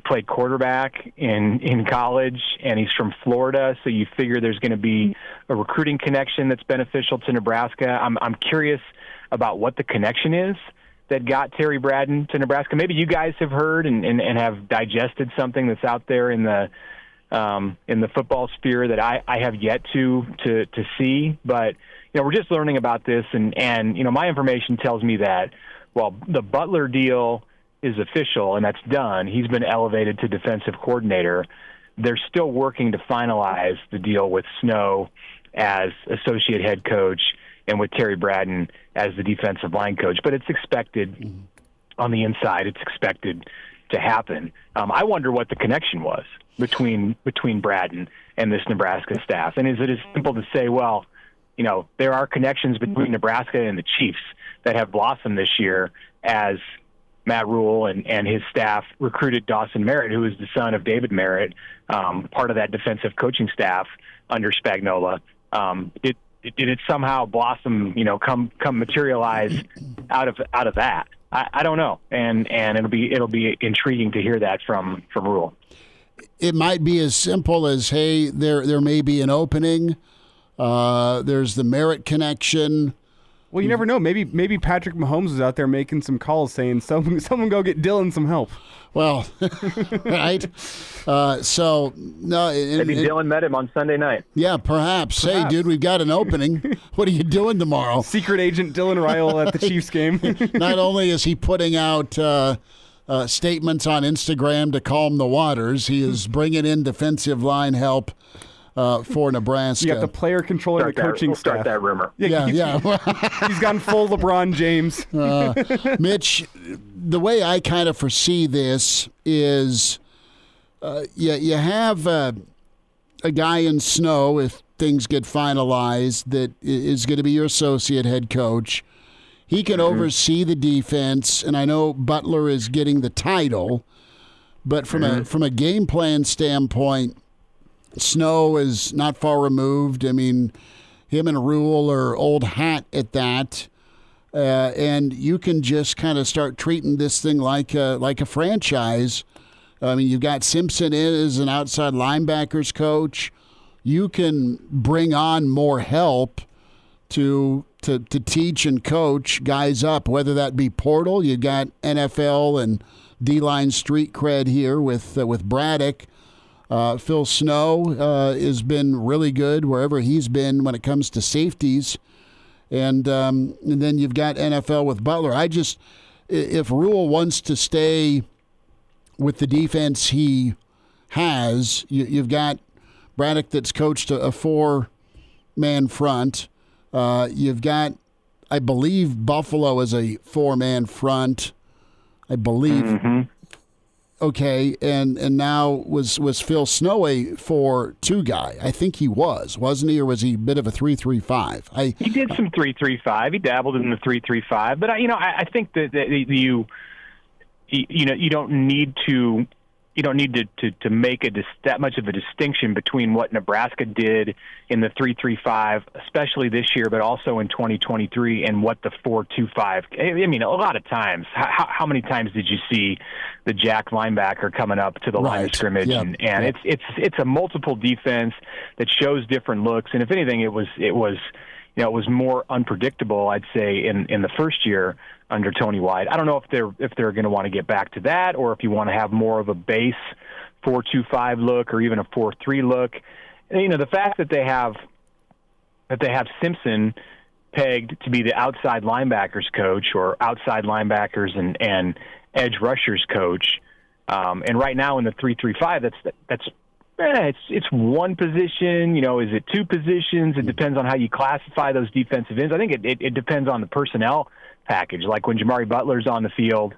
played quarterback in college, and he's from Florida, so you figure there's going to be a recruiting connection that's beneficial to Nebraska. I'm curious about what the connection is that got Terry Bradden to Nebraska. Maybe you guys have heard and have digested something that's out there in the football sphere that I have yet to see, but we're just learning about this, and my information tells me that while the Butler deal is official and that's done, he's been elevated to defensive coordinator, they're still working to finalize the deal with Snow as associate head coach and with Terry Bradden as the defensive line coach. But it's expected on the inside. It's expected to happen. I wonder what the connection was between Bradden and this Nebraska staff. And is it as simple to say, well, there are connections between Nebraska and the Chiefs that have blossomed this year as Matt Rhule and his staff recruited Dawson Merritt, who is the son of David Merritt, part of that defensive coaching staff under Spagnuolo. Did it somehow blossom, come materialize out of that? I don't know, and it'll be intriguing to hear that from Rhule. It might be as simple as, hey, there may be an opening. There's the Merritt connection. Well, you never know. Maybe Patrick Mahomes is out there making some calls saying, someone go get Dylan some help. Well, right. So no, maybe Dylan met him on Sunday night. Yeah, perhaps. Hey, dude, we've got an opening. What are you doing tomorrow? Secret agent Dylan Ryle at the Chiefs game. Not only is he putting out statements on Instagram to calm the waters, he is bringing in defensive line help for Nebraska. You got the player controlling the coaching staff. Start that rumor. Yeah. He's gone full LeBron James. Mitch, the way I kind of foresee this is you have a guy in Snow, if things get finalized, that is going to be your associate head coach. He can oversee the defense, and I know Butler is getting the title, but from a game plan standpoint, Snow is not far removed. I mean, him and Rhule are old hat at that. And you can just kind of start treating this thing like a franchise. I mean, you've got Simpson as an outside linebackers coach. You can bring on more help to teach and coach guys up, whether that be portal. You got NFL and D-line street cred here with Braddock. Phil Snow has been really good wherever he's been when it comes to safeties. And then you've got NFL with Butler. If Rhule wants to stay with the defense he has, you've got Braddock that's coached a four-man front. You've got, I believe, Buffalo is a four-man front. I believe. Mm-hmm. Okay, and now was Phil Snow a 4-2 guy? I think he wasn't he, or was he a bit of a 3-3-5? He did some 3-3-5. He dabbled in the 3-3-5, but I think that you don't need to make that much of a distinction between what Nebraska did in the 3-3-5, especially this year, but also in 2023, and what the 4-2-5. I mean, a lot of times. How many times did you see the jack linebacker coming up to the line of scrimmage? Yep. And it's a multiple defense that shows different looks. And if anything, it was more unpredictable, I'd say, in the first year under Tony White. I don't know if they're going to want to get back to that, or if you want to have more of a base 4-2-5 look, or even a 4-3 look. The fact that they have Simpson pegged to be the outside linebackers coach, or outside linebackers and edge rushers coach, and right now in the 3-3-5, it's one position. Is it two positions? It depends on how you classify those defensive ends. I think it depends on the personnel package. Like when Jamari Butler's on the field,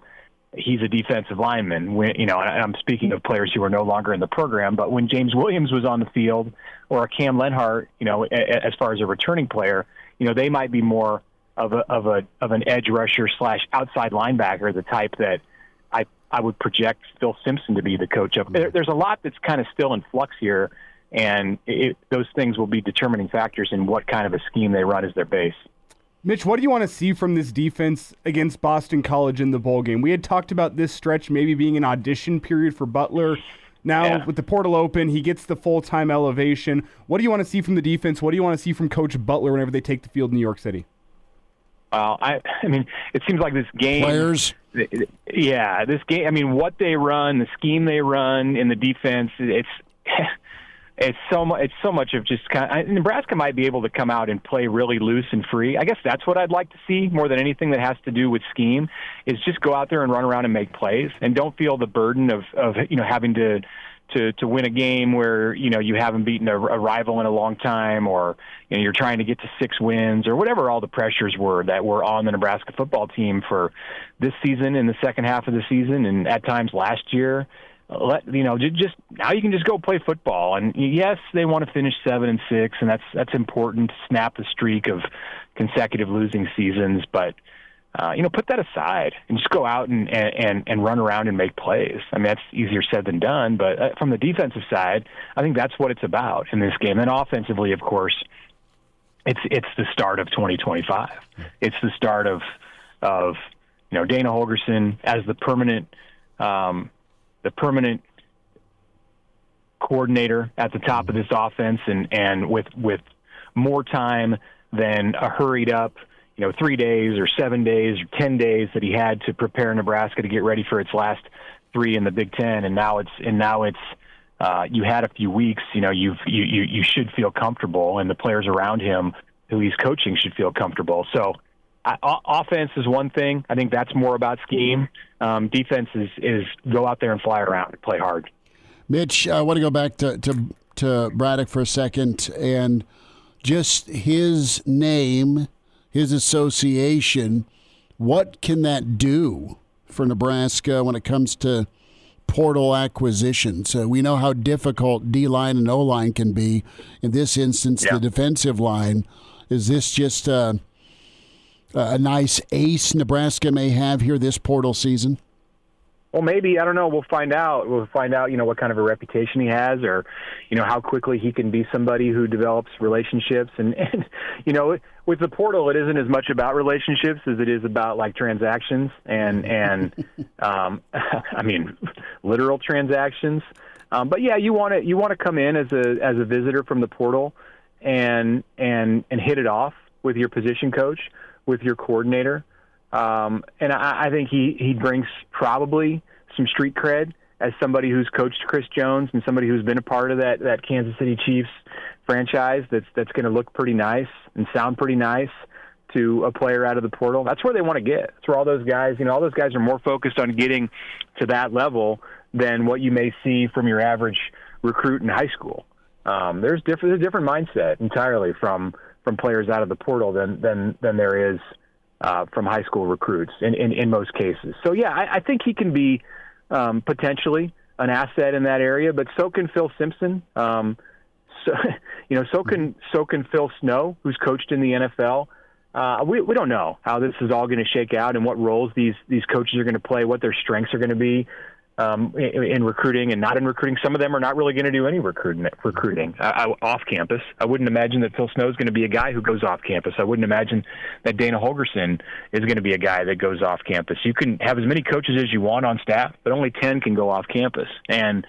he's a defensive lineman. And I'm speaking of players who are no longer in the program, but when James Williams was on the field, or a Cam Lenhart, as far as a returning player, they might be more of an edge rusher / outside linebacker, the type that I would project Phil Simpson to be the coach of. There's a lot that's kind of still in flux here, and those things will be determining factors in what kind of a scheme they run as their base. Mitch, what do you want to see from this defense against Boston College in the bowl game? We had talked about this stretch maybe being an audition period for Butler. Now, with the portal open, he gets the full-time elevation. What do you want to see from the defense? What do you want to see from Coach Butler whenever they take the field in New York City? Well, I mean, it seems like this game. Players. Yeah, this game. I mean, what they run, the scheme they run in the defense. It's so much of just kind of, Nebraska might be able to come out and play really loose and free. I guess that's what I'd like to see more than anything that has to do with scheme, is just go out there and run around and make plays, and don't feel the burden of having to win a game where you haven't beaten a rival in a long time, or you're trying to get to 6 wins, or whatever all the pressures were that were on the Nebraska football team for this season, in the second half of the season, and at times last year. Just now you can just go play football. And yes, they want to finish 7-6, and that's important to snap the streak of consecutive losing seasons. But put that aside and just go out and run around and make plays. I mean, that's easier said than done. But from the defensive side, I think that's what it's about in this game. And offensively, of course, it's the start of 2025. It's the start of Dana Holgorsen as the permanent coordinator at the top of this offense, and with more time than a hurried up 3 days or 7 days or 10 days that he had to prepare Nebraska to get ready for its last 3 in the Big Ten, and now it's you had a few weeks. You should feel comfortable, and the players around him who he's coaching should feel comfortable. So offense is one thing. I think that's more about scheme. Defense is go out there and fly around and play hard. Mitch, I want to go back to Braddock for a second, and just his name, his association. What can that do for Nebraska when it comes to portal acquisitions? We know how difficult D-line and O-line can be. In this instance, the defensive line. Is this just a nice ace Nebraska may have here this portal season? Well, maybe, I don't know. We'll find out. We'll find out, what kind of a reputation he has, or, how quickly he can be somebody who develops relationships. And with the portal, it isn't as much about relationships as it is about like transactions and I mean, literal transactions. But yeah, you want to come in as a visitor from the portal and hit it off with your position coach, with your coordinator. And I think he brings probably some street cred as somebody who's coached Chris Jones and somebody who's been a part of that Kansas City Chiefs franchise that's going to look pretty nice and sound pretty nice to a player out of the portal. That's where they want to get. That's where all those guys, all those guys are more focused on getting to that level than what you may see from your average recruit in high school. There's a different mindset entirely from players out of the portal than there is from high school recruits in most cases. So yeah, I think he can be potentially an asset in that area, but so can Phil Simpson. So can Phil Snow, who's coached in the NFL. We don't know how this is all going to shake out and what roles these coaches are going to play, what their strengths are going to be in recruiting and not in recruiting. Some of them are not really going to do any recruiting off campus. I wouldn't imagine that Phil Snow is going to be a guy who goes off campus. I wouldn't imagine that Dana Holgerson is going to be a guy that goes off campus. You can have as many coaches as you want on staff, but only 10 can go off campus. And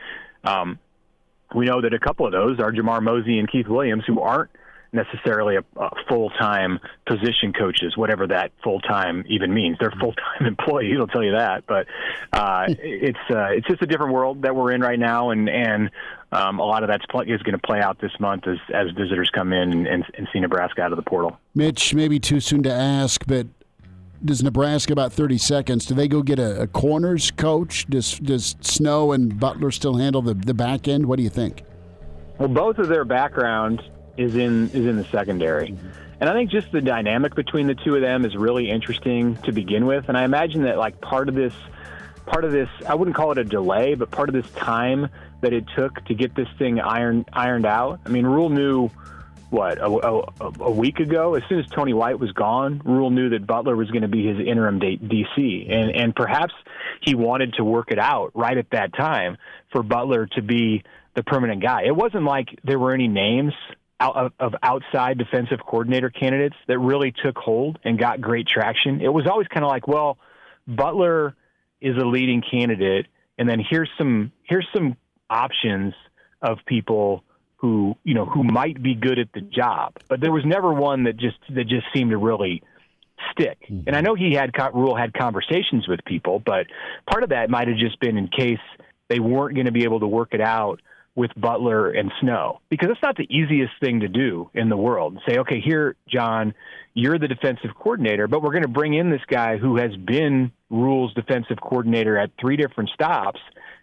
we know that a couple of those are Jamar Mosey and Keith Williams, who aren't necessarily a full-time position coaches, whatever that full-time even means. They're full-time employees, I'll tell you that. But it's just a different world that we're in right now, and a lot of that is going to play out this month as visitors come in and see Nebraska out of the portal. Mitch, maybe too soon to ask, but does Nebraska, about 30 seconds, do they go get a corners coach? Does Snow and Butler still handle the back end? What do you think? Well, both of their background is in the secondary. And I think just the dynamic between the two of them is really interesting to begin with. And I imagine that like part of this, I wouldn't call it a delay, but part of this time that it took to get this thing ironed out. I mean, Rhule knew a week ago, as soon as Tony White was gone, Rhule knew that Butler was going to be his interim DC. And perhaps he wanted to work it out right at that time for Butler to be the permanent guy. It wasn't like there were any names of outside defensive coordinator candidates that really took hold and got great traction. It was always kind of like, well, Butler is a leading candidate, and then here's some options of people who might be good at the job. But there was never one that just seemed to really stick. And I know Rhule had conversations with people, but part of that might have just been in case they weren't going to be able to work it out with Butler and Snow, because it's not the easiest thing to do in the world. Say, okay, here, John, you're the defensive coordinator, but we're going to bring in this guy who has been Rhule's defensive coordinator at 3 different stops,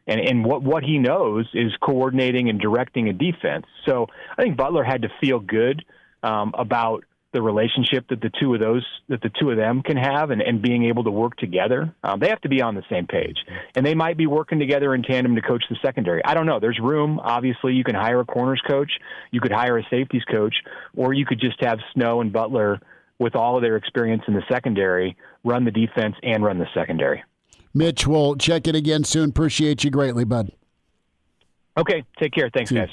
and what he knows is coordinating and directing a defense. So I think Butler had to feel good about the relationship that the two of them can have and being able to work together. They have to be on the same page, and they might be working together in tandem to coach the secondary. I don't know. There's room. Obviously, you can hire a corners coach, you could hire a safeties coach, or you could just have Snow and Butler, with all of their experience in the secondary, run the defense and run the secondary. Mitch, we'll check it again soon. Appreciate you greatly, bud. Okay, take care. Thanks, guys.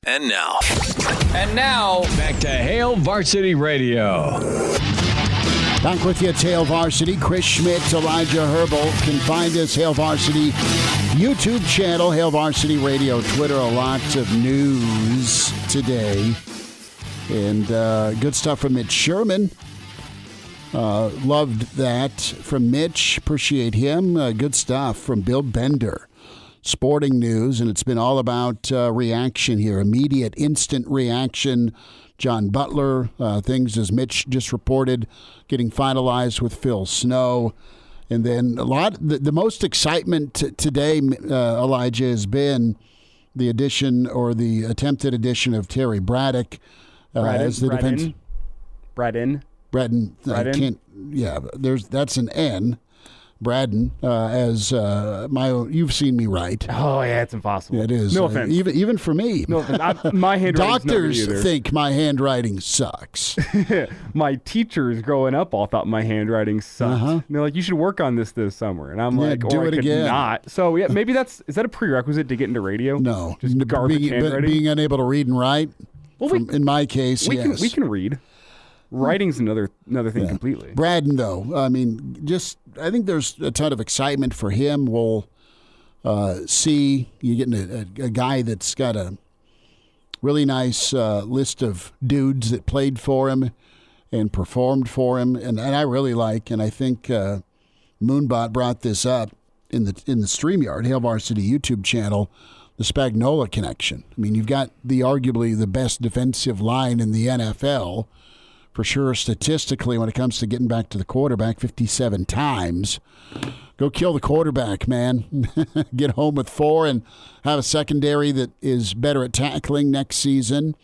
And now, back to Hail Varsity Radio. Back with you, it's Hail Varsity. Chris Schmidt, Elijah Herbel. Can find us, Hail Varsity YouTube channel, Hail Varsity Radio, Twitter. A lot of news today. And good stuff from Mitch Sherman. Loved that from Mitch. Appreciate him. Good stuff from Bill Bender. Sporting news, and it's been all about reaction here. Immediate, instant reaction. John Butler, things as Mitch just reported, getting finalized with Phil Snow. And then the most excitement today, Elijah, has been the addition or the attempted addition of Terry Bradden as the defense. Bradden. That's an N. Bradden as my own. You've seen me write. Oh, yeah, it's impossible. Yeah, it is. No offense. Even for me. No offense. My handwriting's Doctors think my handwriting sucks. My teachers growing up all thought my handwriting sucked. And they're like, you should work on this summer. And I'm like, do it again. Not. So, yeah, maybe is that a prerequisite to get into radio? No. Just garbage handwriting? Being unable to read and write? Well, in my case, yes. We can read. Writing's another thing completely. Bradden, though, I mean, I think there's a ton of excitement for him. We'll see you getting a guy that's got a really nice list of dudes that played for him and performed for him, and I really like, and I think Moonbot brought this up in the StreamYard, Hail Varsity YouTube channel, the Spagnuolo connection. I mean, you've got arguably the best defensive line in the NFL. For sure, statistically, when it comes to getting back to the quarterback 57 times. Go kill the quarterback, man. Get home with 4 and have a secondary that is better at tackling next season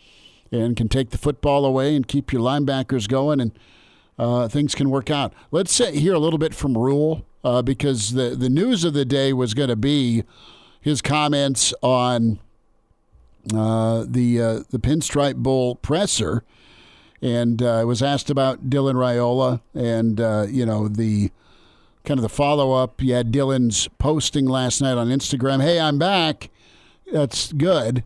and can take the football away and keep your linebackers going, and things can work out. Let's hear a little bit from Rhule because the news of the day was going to be his comments on the Pinstripe Bowl presser. And I was asked about Dylan Raiola and, the kind of the follow-up. You had Dylan's posting last night on Instagram, hey, I'm back. That's good.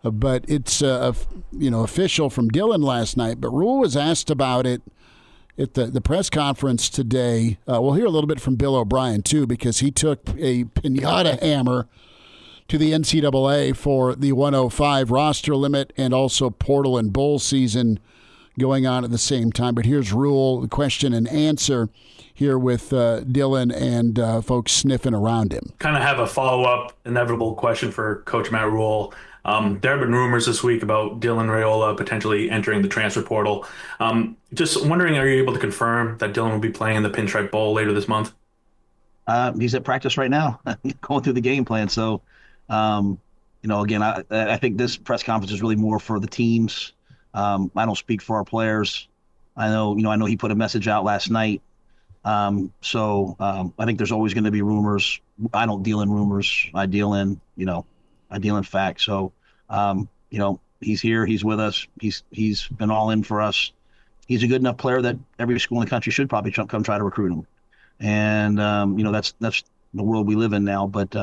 But it's, official from Dylan last night. But Rhule was asked about it at the press conference today. We'll hear a little bit from Bill O'Brien, too, because he took a piñata hammer to the NCAA for the 105 roster limit and also portal and bowl season going on at the same time. But here's Rhule, the question and answer here with Dylan and folks sniffing around him. Kind of have a follow-up inevitable question for Coach Matt Rhule. There have been rumors this week about Dylan Raiola potentially entering the transfer portal. Just wondering, are you able to confirm that Dylan will be playing in the Pinstripe Bowl later this month? He's at practice right now, going through the game plan. So, again, I think this press conference is really more for the teams. I don't speak for our players. I know he put a message out last night. So I think there's always going to be rumors. I don't deal in rumors. I deal in facts. So, he's here. He's with us. He's been all in for us. He's a good enough player that every school in the country should probably come try to recruit him. And, that's the world we live in now. But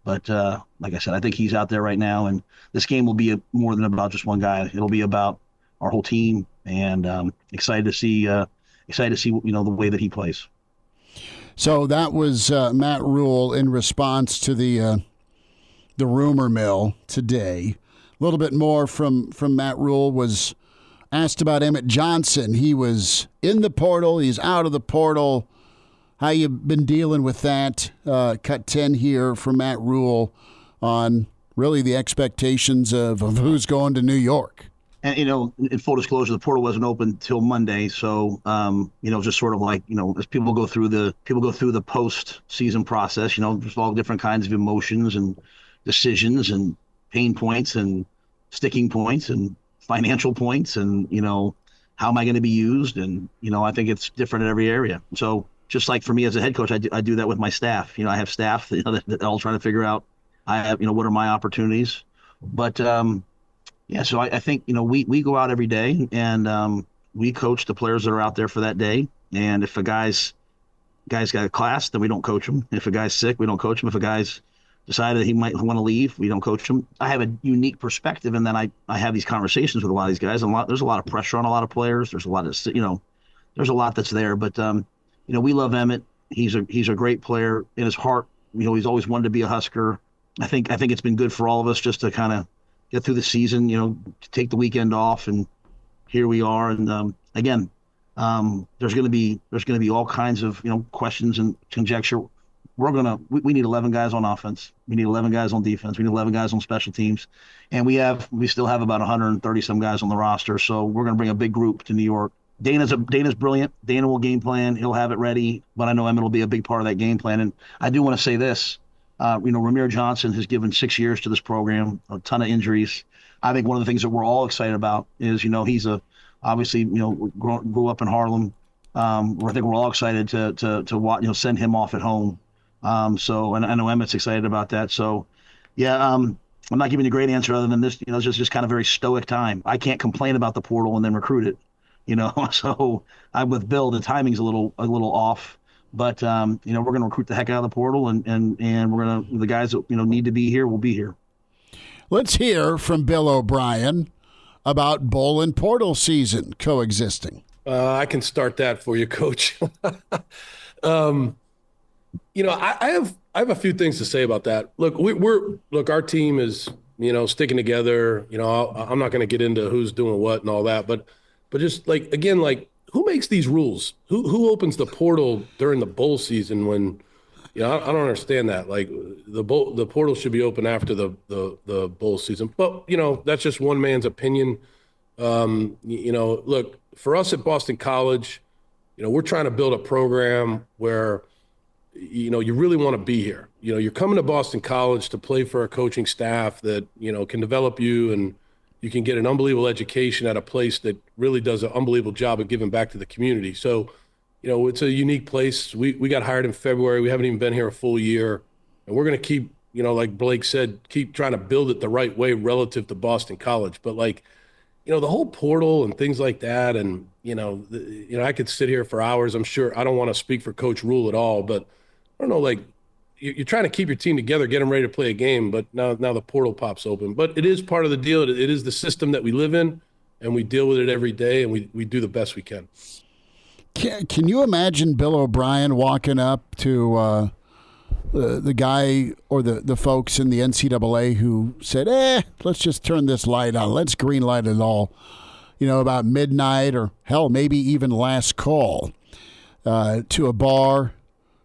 like I said, I think he's out there right now, and this game will be more than about just one guy. It'll be about our whole team, and excited to see the way that he plays. So that was Matt Rhule in response to the rumor mill today. A little bit more from Matt Rhule. Was asked about Emmett Johnson. He was in the portal. He's out of the portal. How you been dealing with that? Cut 10 here from Matt Rhule on really the expectations of who's going to New York. And, in full disclosure, the portal wasn't open till Monday. So, just sort of like, as people go through the post-season process, there's all different kinds of emotions and decisions and pain points and sticking points and financial points and, how am I going to be used? And, I think it's different in every area. So, just like for me as a head coach, I do that with my staff. I have staff that all trying to figure out, what are my opportunities. But, so I think, we go out every day and we coach the players that are out there for that day. And if a guy's got a class, then we don't coach him. If a guy's sick, we don't coach him. If a guy's decided he might want to leave, we don't coach him. I have a unique perspective, and then I have these conversations with a lot of these guys. There's a lot of pressure on a lot of players. There's a lot of, there's a lot that's there. But, we love Emmett. He's a great player in his heart. He's always wanted to be a Husker. I think it's been good for all of us just to kind of get through the season, to take the weekend off, and here we are. And again, there's going to be all kinds of questions and conjecture. We need 11 guys on offense. We need 11 guys on defense. We need 11 guys on special teams, and we still have about 130 some guys on the roster. So we're going to bring a big group to New York. Dana's brilliant. Dana will game plan. He'll have it ready, but I know Emmett will be a big part of that game plan. And I do want to say this. Ramir Johnson has given 6 years to this program, a ton of injuries. I think one of the things that we're all excited about is, he's obviously, grew up in Harlem, I think we're all excited to watch, send him off at home. So, and I know Emmett's excited about that. So, yeah, I'm not giving you a great answer other than this. It's just kind of very stoic time. I can't complain about the portal and then recruit it. So I'm with Bill. The timing's a little off. But we're going to recruit the heck out of the portal, and we're going to, the guys that need to be here will be here. Let's hear from Bill O'Brien about bowl and portal season coexisting. I can start that for you, Coach. I have a few things to say about that. Look, our team is sticking together. I'm not going to get into who's doing what and all that, but just who makes these rules? Who opens the portal during the bowl season when, I don't understand that. Like the portal should be open after the bowl season. But, that's just one man's opinion. Look, for us at Boston College, we're trying to build a program where, you really want to be here. You're coming to Boston College to play for a coaching staff that, can develop you, and you can get an unbelievable education at a place that really does an unbelievable job of giving back to the community. So, it's a unique place. We got hired in February. We haven't even been here a full year. And we're going to keep, like Blake said, keep trying to build it the right way relative to Boston College. But the whole portal and things like that. And, I could sit here for hours. I'm sure I don't want to speak for Coach Rhule at all, but I don't know, you're trying to keep your team together, get them ready to play a game, but now the portal pops open. But it is part of the deal. It is the system that we live in, and we deal with it every day, and we do the best we can. Can you imagine Bill O'Brien walking up to the guy or the folks in the NCAA who said, let's just turn this light on. Let's green light it all, about midnight or, hell, maybe even last call to a bar,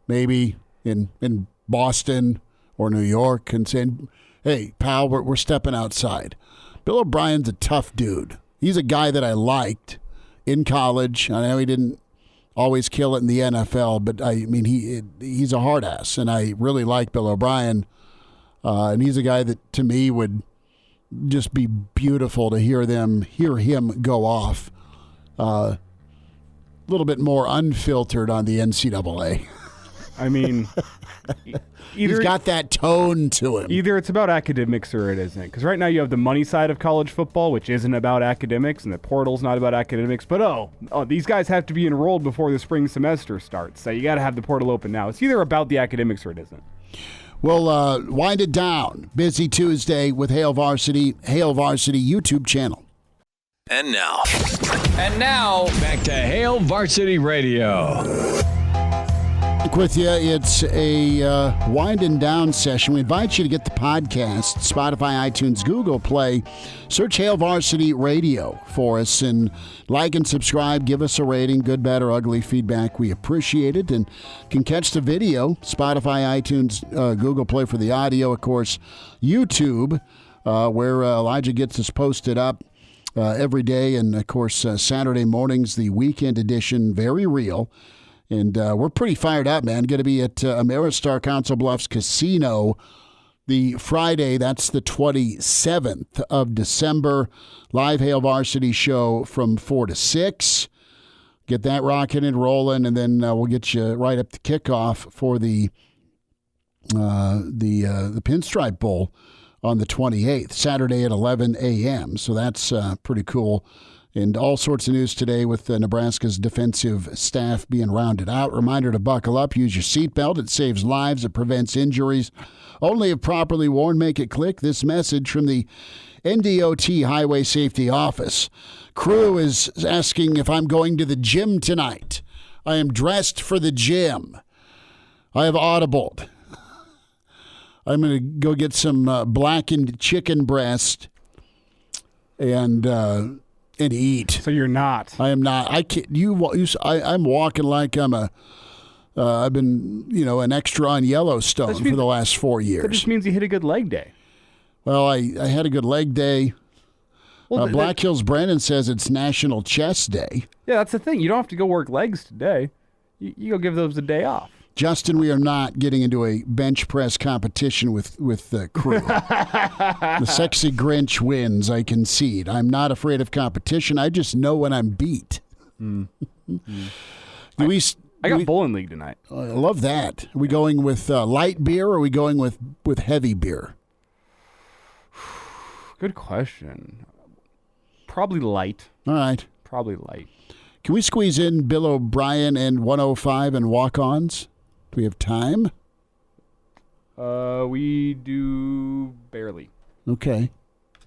maybe in Boston or New York, and saying, hey, pal, we're stepping outside. Bill O'Brien's a tough dude. He's a guy that I liked in college. I know he didn't always kill it in the NFL, but he's a hard ass, and I really like Bill O'Brien. And he's a guy that, to me, would just be beautiful to hear him go off a little bit more unfiltered on the NCAA. He's got that tone to him. Either it's about academics or it isn't. Because right now you have the money side of college football, which isn't about academics, and the portal's not about academics. But, these guys have to be enrolled before the spring semester starts. So you got to have the portal open now. It's either about the academics or it isn't. We'll wind it down. Busy Tuesday with Hail Varsity YouTube channel. And now, back to Hail Varsity Radio. With you, it's a winding down session. We invite you to get the podcast, Spotify, iTunes, Google Play. Search Hail Varsity Radio for us and like and subscribe. Give us a rating, good, bad, or ugly feedback. We appreciate it. And can catch the video, Spotify, iTunes, Google Play for the audio. Of course, YouTube, where Elijah gets us posted up every day. And, of course, Saturday mornings, the weekend edition, Very Real. And we're pretty fired up, man. Going to be at Ameristar Council Bluffs Casino the Friday. That's the 27th of December. Live Hail Varsity show from 4 to 6. Get that rocking and rolling, and then we'll get you right up to kickoff for the Pinstripe Bowl on the 28th, Saturday at 11 a.m. So that's pretty cool. And all sorts of news today with Nebraska's defensive staff being rounded out. Reminder to buckle up, use your seatbelt. It saves lives, it prevents injuries. Only if properly worn, make it click. This message from the NDOT Highway Safety Office. Crew is asking if I'm going to the gym tonight. I am dressed for the gym. I have audibled. I'm going to go get some blackened chicken breast and eat. So you're not. I am not. I can't. I'm walking like I'm I've been, an extra on Yellowstone for the last 4 years. That just means you hit a good leg day. Well, I had a good leg day. Well, Black Hills Brandon says it's National Chest Day. Yeah, that's the thing. You don't have to go work legs today. You go give those a day off. Justin, we are not getting into a bench press competition with the crew. The sexy Grinch wins, I concede. I'm not afraid of competition. I just know when I'm beat. I got bowling league tonight. I love that. Are we going with light beer or are we going with heavy beer? Good question. Probably light. All right. Probably light. Can we squeeze in Bill O'Brien and 105 and walk-ons? Do we have time? We do barely. Okay.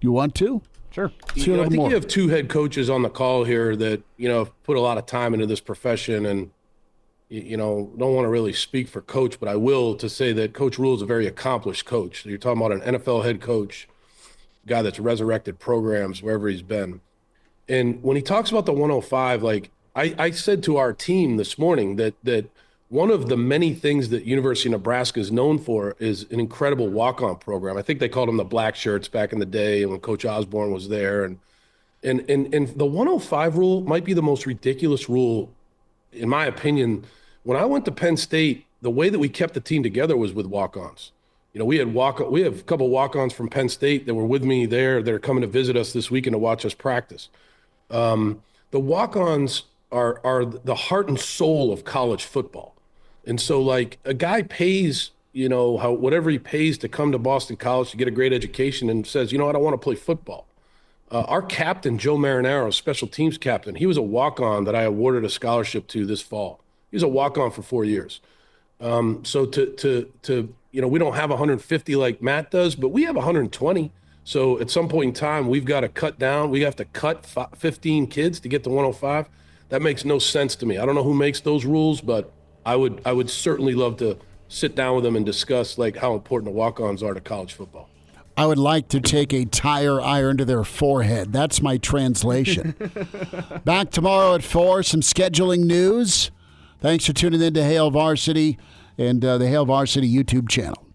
You want to? Sure. I think you have two head coaches on the call here that, have put a lot of time into this profession and, don't want to really speak for Coach, but I will to say that Coach Rhule is a very accomplished coach. You're talking about an NFL head coach, a guy that's resurrected programs wherever he's been. And when he talks about the 105, like I said to our team this morning that one of the many things that University of Nebraska is known for is an incredible walk-on program. I think they called them the Black Shirts back in the day when Coach Osborne was there. And the 105 rule might be the most ridiculous rule, in my opinion. When I went to Penn State, the way that we kept the team together was with walk-ons. We have a couple walk-ons from Penn State that were with me there that are coming to visit us this weekend to watch us practice. The walk-ons are the heart and soul of college football. And so, like, a guy pays, whatever he pays to come to Boston College to get a great education and says, I don't want to play football. Our captain, Joe Marinaro, special teams captain, he was a walk-on that I awarded a scholarship to this fall. He was a walk-on for 4 years. So we don't have 150 like Matt does, but we have 120. So at some point in time, we've got to cut down. We have to cut 15 kids to get to 105. That makes no sense to me. I don't know who makes those rules, but I would certainly love to sit down with them and discuss like how important the walk-ons are to college football. I would like to take a tire iron to their forehead. That's my translation. Back tomorrow at 4, some scheduling news. Thanks for tuning in to Hail Varsity and the Hail Varsity YouTube channel.